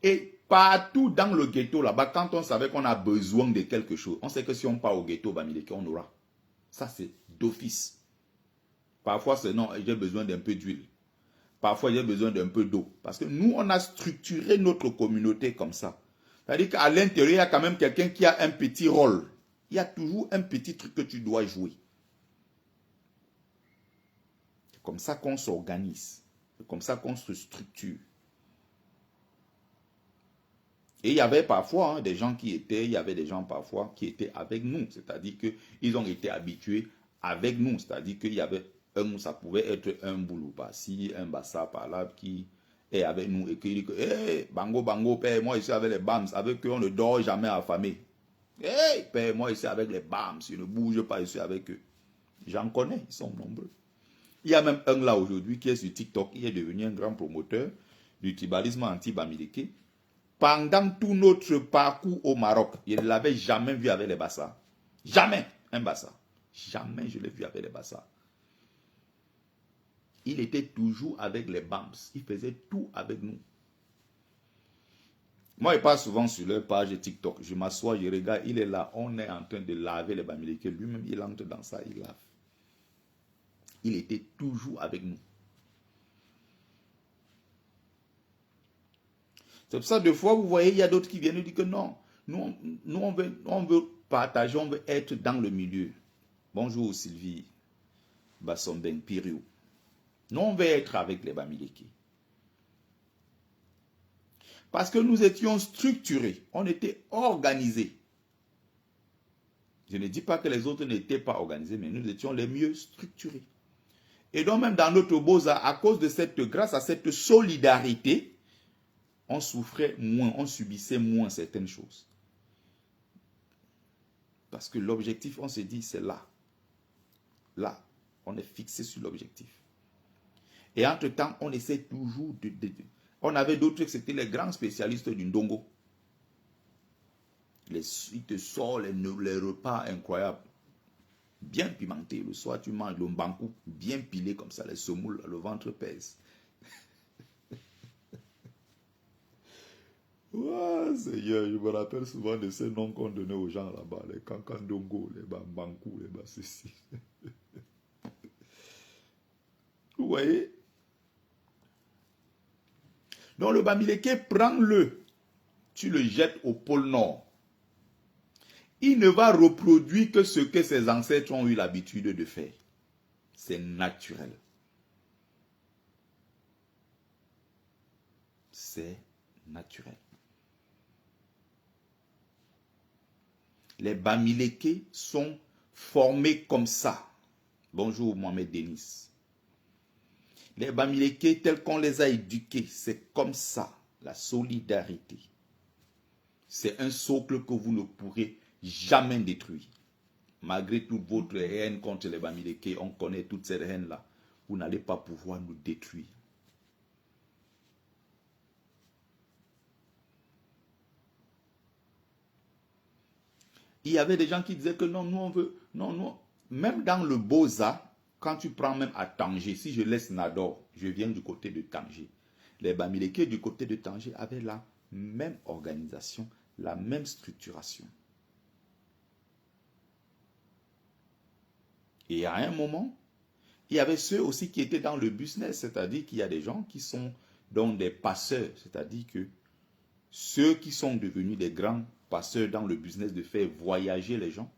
Et partout dans le ghetto, là-bas, quand on savait qu'on a besoin de quelque chose, on sait que si on part au ghetto Bamileke, on aura. Ça, c'est d'office. Parfois, c'est non, j'ai besoin d'un peu d'huile. Parfois, j'ai besoin d'un peu d'eau. Parce que nous, on a structuré notre communauté comme ça. C'est-à-dire qu'à l'intérieur, il y a quand même quelqu'un qui a un petit rôle. Il y a toujours un petit truc que tu dois jouer. C'est comme ça qu'on s'organise. C'est comme ça qu'on se structure. Et il y avait parfois des gens qui étaient, il y avait des gens parfois qui étaient avec nous. C'est-à-dire qu'ils ont été habitués avec nous. C'est-à-dire qu'il y avait ça pouvait être un boulou par-ci, un bassa par-là qui est avec nous et qui dit que hey, bango, bango, père, moi ici avec les BAMS, avec eux on ne dort jamais affamé. Hey, père, moi ici avec les BAMS, je ne bouge pas ici avec eux. J'en connais, ils sont nombreux. Il y a même un là aujourd'hui qui est sur TikTok, il est devenu un grand promoteur du tribalisme anti-Bamileke. Pendant tout notre parcours au Maroc, je ne l'avais jamais vu avec les Bassa. Jamais un Bassa. Jamais je l'ai vu avec les Bassa. Il était toujours avec les BAMS. Il faisait tout avec nous. Moi, je passe souvent sur leur page TikTok. Je m'assois, je regarde, il est là. On est en train de laver les Bamileke. Lui-même, il entre dans ça, il lave. Il était toujours avec nous. C'est pour ça, deux fois, vous voyez, il y a d'autres qui viennent nous dire que non. Nous on veut partager, on veut être dans le milieu. Bonjour Sylvie Bassombeng Piriou. Nous, on veut être avec les Bamileke. Parce que nous étions structurés, on était organisés. Je ne dis pas que les autres n'étaient pas organisés, mais nous étions les mieux structurés. Et donc même dans notre Beaux-Arts, à cause de grâce à cette solidarité, on souffrait moins, on subissait moins certaines choses. Parce que l'objectif, on s'est dit, c'est là. Là, on est fixé sur l'objectif. Et entre-temps, on essaie toujours on avait d'autres, c'était les grands spécialistes du Ndongo. Ils te sortent les repas incroyables. Bien pimentés. Le soir, tu manges le mbankou bien pilé comme ça, les semoules, le ventre pèse. Ouais, Seigneur, je me rappelle souvent de ces noms qu'on donnait aux gens là-bas, les Kankandongo, les Bambankou, les Bassessi. Vous voyez? Donc le Bamileke, prends-le, tu le jettes au pôle Nord. Il ne va reproduire que ce que ses ancêtres ont eu l'habitude de faire. C'est naturel. C'est naturel. Les Bamileke sont formés comme ça. Bonjour Mohamed Denis. Les Bamileke tels qu'on les a éduqués, c'est comme ça, la solidarité. C'est un socle que vous ne pourrez jamais détruire. Malgré toute votre haine contre les Bamileke, on connaît toute cette haine-là. Vous n'allez pas pouvoir nous détruire. Il y avait des gens qui disaient que non, nous on veut, non, non. Même dans le Beaux-Arts, quand tu prends même à Tanger, si je laisse Nador, je viens du côté de Tanger. les Bamileke du côté de Tanger avaient la même organisation, la même structuration. Et à un moment, il y avait ceux aussi qui étaient dans le business, c'est-à-dire qu'il y a des gens qui sont donc des passeurs, c'est-à-dire que ceux qui sont devenus des grands passeurs dans le business de faire voyager les gens,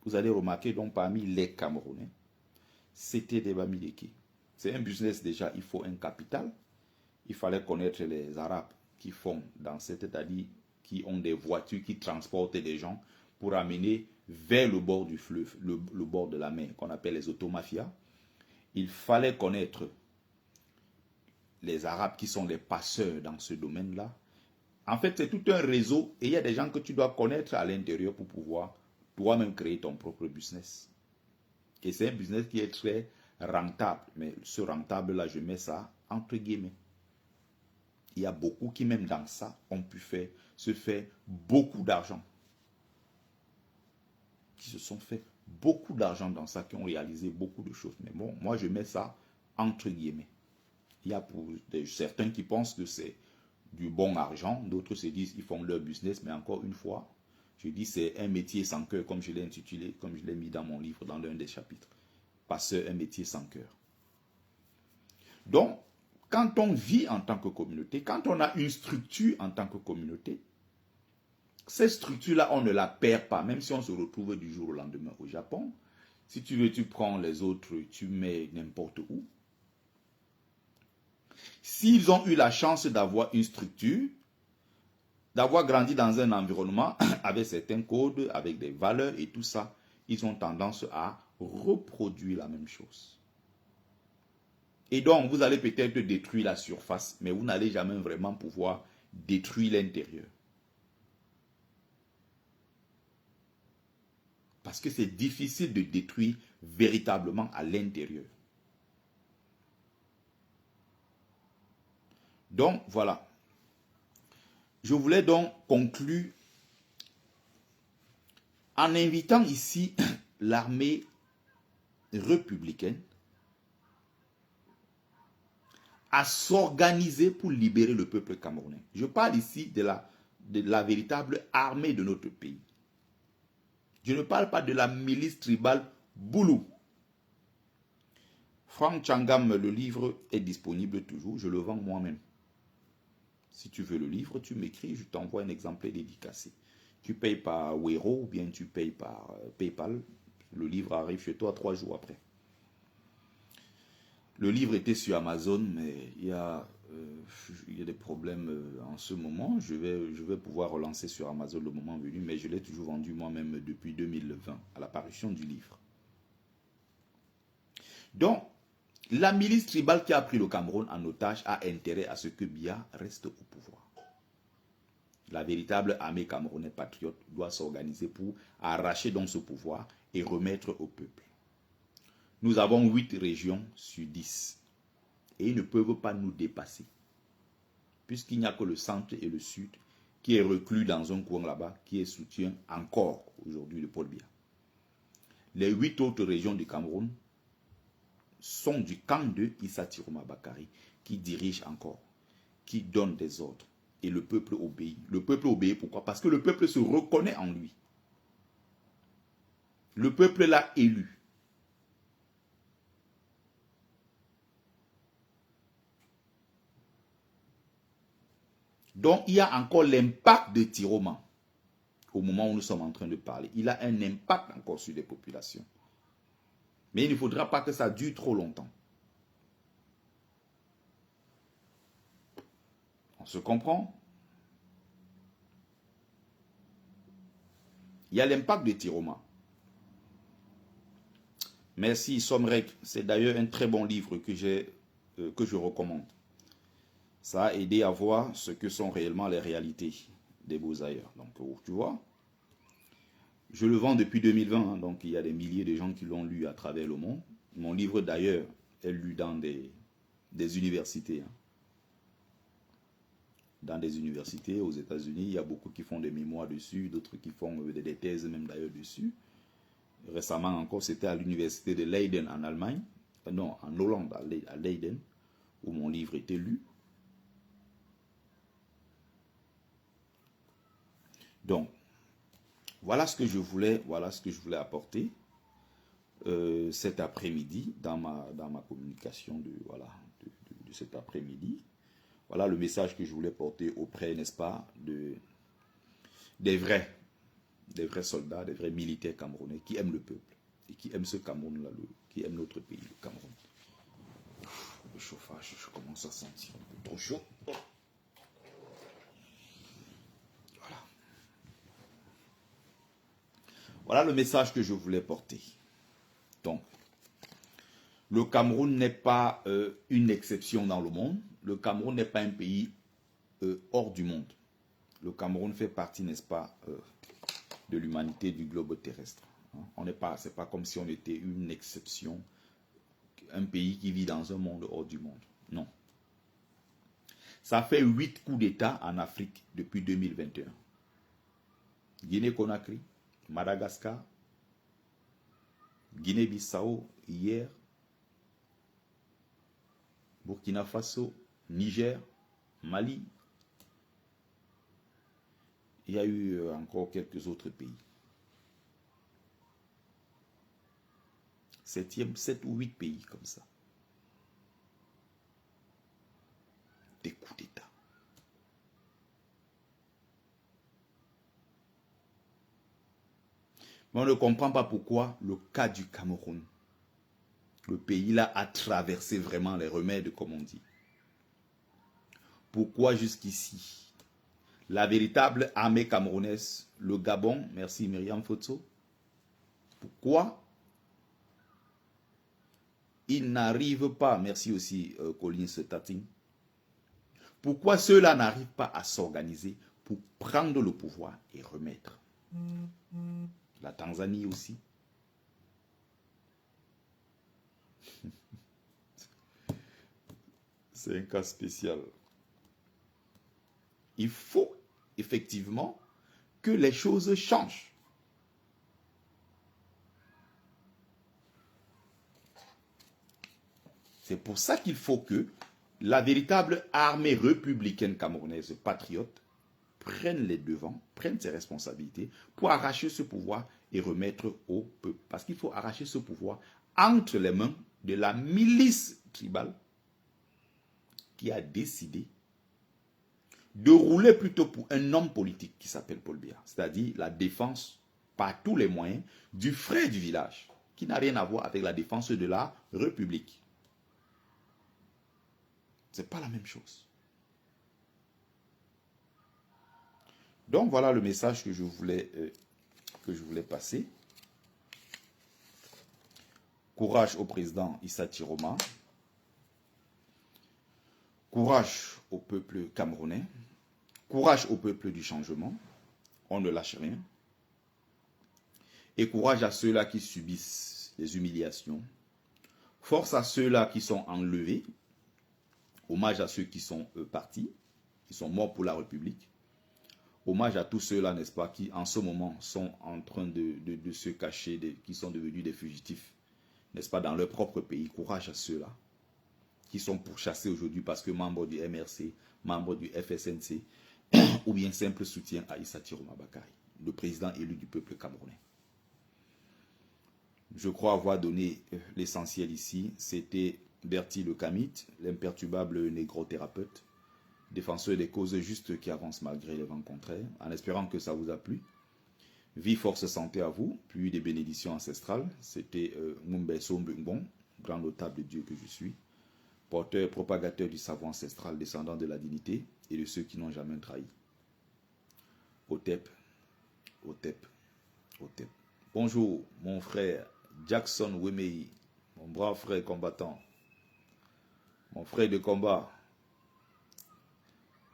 vous allez remarquer donc parmi les Camerounais, c'était des Bamileke. C'est un business déjà, il faut un capital. Il fallait connaître les Arabes qui font dans cette, c'est-à-dire qui ont des voitures qui transportent des gens pour amener vers le bord du fleuve, le bord de la mer, qu'on appelle les automafias. Il fallait connaître les Arabes qui sont les passeurs dans ce domaine-là. En fait, c'est tout un réseau et il y a des gens que tu dois connaître à l'intérieur pour pouvoir toi-même créer ton propre business. Et c'est un business qui est très rentable. Mais ce rentable-là, je mets ça entre guillemets. Il y a beaucoup qui, même dans ça, ont pu se faire beaucoup d'argent. Qui se sont fait beaucoup d'argent dans ça, qui ont réalisé beaucoup de choses. Mais bon, moi, je mets ça entre guillemets. Il y a pour certains qui pensent que c'est du bon argent. D'autres se disent qu'ils font leur business. Mais encore une fois, je dis c'est un métier sans cœur, comme je l'ai intitulé, comme je l'ai mis dans mon livre, dans l'un des chapitres. Passeur, un métier sans cœur. Donc, quand on vit en tant que communauté, quand on a une structure en tant que communauté, cette structure-là, on ne la perd pas, même si on se retrouve du jour au lendemain au Japon. Si tu veux, tu prends les autres, tu mets n'importe où. S'ils ont eu la chance d'avoir une structure, d'avoir grandi dans un environnement avec certains codes, avec des valeurs et tout ça, ils ont tendance à reproduire la même chose. Et donc, vous allez peut-être détruire la surface, mais vous n'allez jamais vraiment pouvoir détruire l'intérieur. Parce que c'est difficile de détruire véritablement à l'intérieur. Donc, voilà. Je voulais donc conclure en invitant ici l'armée républicaine à s'organiser pour libérer le peuple camerounais. Je parle ici de la véritable armée de notre pays. Je ne parle pas de la milice tribale Boulou. Franck Tchangam, le livre est disponible toujours, je le vends moi-même. Si tu veux le livre, tu m'écris, je t'envoie un exemplaire dédicacé. Tu payes par Wero ou bien tu payes par PayPal. Le livre arrive chez toi 3 jours après. Le livre était sur Amazon, mais il y a des problèmes en ce moment. Je vais pouvoir relancer sur Amazon le moment venu, mais je l'ai toujours vendu moi-même depuis 2020, à l'apparition du livre. Donc, la milice tribale qui a pris le Cameroun en otage a intérêt à ce que Biya reste au pouvoir. La véritable armée camerounaise patriote doit s'organiser pour arracher donc ce pouvoir et remettre au peuple. Nous avons 8 régions sur 10 et ils ne peuvent pas nous dépasser puisqu'il n'y a que le centre et le sud qui est reclus dans un coin là-bas qui est soutien encore aujourd'hui de Paul Biya. Les 8 autres régions du Cameroun sont du camp de Issa Tiroma Bakari qui dirige encore, qui donne des ordres et le peuple obéit. Le peuple obéit pourquoi? Parce que le peuple se reconnaît en lui. Le peuple l'a élu. Donc, il y a encore l'impact de Tiroma au moment où nous sommes en train de parler. Il a un impact encore sur les populations. Mais il ne faudra pas que ça dure trop longtemps. On se comprend? Il y a l'impact de Tiroma. Merci Somrek. C'est d'ailleurs un très bon livre que je recommande. Ça a aidé à voir ce que sont réellement les réalités des Beaux-Ailleurs. Donc, tu vois, je le vends depuis 2020, hein, donc il y a des milliers de gens qui l'ont lu à travers le monde. Mon livre, d'ailleurs, est lu dans des universités. Hein. Dans des universités aux États-Unis, il y a beaucoup qui font des mémoires dessus, d'autres qui font des thèses même d'ailleurs dessus. Récemment encore, c'était à l'université de Leiden en Allemagne, non, en Hollande, à Leiden, où mon livre était lu. Donc, voilà ce que je voulais apporter cet après-midi dans ma communication de cet après-midi. Voilà le message que je voulais porter auprès, n'est-ce pas, des vrais soldats, des vrais militaires camerounais qui aiment le peuple et qui aiment ce Cameroun-là, qui aiment notre pays, le Cameroun. Le chauffage, je commence à sentir un peu trop chaud. Voilà le message que je voulais porter. Donc, le Cameroun n'est pas une exception dans le monde. Le Cameroun n'est pas un pays hors du monde. Le Cameroun fait partie, n'est-ce pas, de l'humanité, du globe terrestre. C'est pas comme si on était une exception, un pays qui vit dans un monde hors du monde. Non. Ça fait 8 coups d'État en Afrique depuis 2021. Guinée-Conakry, Madagascar, Guinée-Bissau hier, Burkina Faso, Niger, Mali. Il y a eu encore quelques autres pays. 7 ou 8 pays comme ça. Des coups d'État. Mais on ne comprend pas pourquoi le cas du Cameroun, le pays là a traversé vraiment les remèdes, comme on dit. Pourquoi jusqu'ici, la véritable armée camerounaise, le Gabon, merci Myriam Fotso, pourquoi ils n'arrivent pas, merci aussi Collins Tating, pourquoi ceux-là n'arrivent pas à s'organiser pour prendre le pouvoir et remettre? La Tanzanie aussi. C'est un cas spécial. Il faut effectivement que les choses changent. C'est pour ça qu'il faut que la véritable armée républicaine camerounaise patriote prenne les devants, prenne ses responsabilités pour arracher ce pouvoir et remettre au peuple. Parce qu'il faut arracher ce pouvoir entre les mains de la milice tribale qui a décidé de rouler plutôt pour un homme politique qui s'appelle Paul Biya, c'est-à-dire la défense par tous les moyens du frère du village, qui n'a rien à voir avec la défense de la République. Ce n'est pas la même chose. Donc voilà le message que je voulais passer. Courage au président Issa Tiroma. Courage au peuple camerounais. Courage au peuple du changement. On ne lâche rien. Et courage à ceux-là qui subissent les humiliations. Force à ceux-là qui sont enlevés. Hommage à ceux qui sont partis, qui sont morts pour la République. Hommage à tous ceux-là, n'est-ce pas, qui en ce moment sont en train de se cacher, qui sont devenus des fugitifs, n'est-ce pas, dans leur propre pays. Courage à ceux-là qui sont pourchassés aujourd'hui parce que membres du MRC, membres du FSNC, ou bien simple soutien à Issa Tiroma Bakary, le président élu du peuple camerounais. Je crois avoir donné l'essentiel ici. C'était Bertie Le Camit, l'imperturbable négro-thérapeute, défenseur des causes justes qui avancent malgré les vents contraires, en espérant que ça vous a plu. Vie, force, santé à vous, puis des bénédictions ancestrales. C'était Mumbeso Mbungbon, grand notable de Dieu que je suis, porteur, propagateur du savoir ancestral, descendant de la dignité et de ceux qui n'ont jamais trahi. Otep, Otep, Otep. Bonjour, mon frère Jackson Wemei, mon brave frère combattant, mon frère de combat.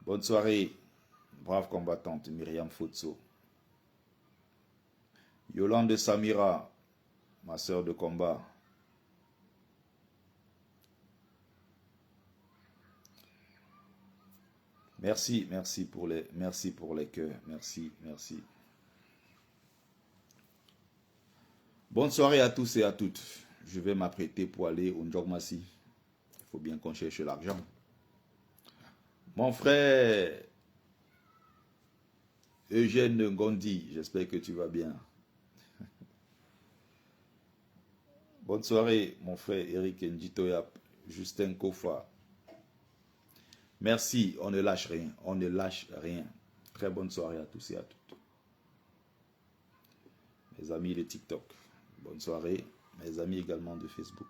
Bonne soirée, brave combattante Myriam Fotso. Yolande Samira, ma soeur de combat. Merci, merci pour les cœurs. Merci, merci. Bonne soirée à tous et à toutes. Je vais m'apprêter pour aller au Ndjogmassi. Il faut bien qu'on cherche l'argent. Mon frère Eugène Gondi, j'espère que tu vas bien. Bonne soirée, mon frère Eric Njitoyap, Justin Kofa. Merci, on ne lâche rien, on ne lâche rien. Très bonne soirée à tous et à toutes. Mes amis de TikTok, bonne soirée. Mes amis également de Facebook.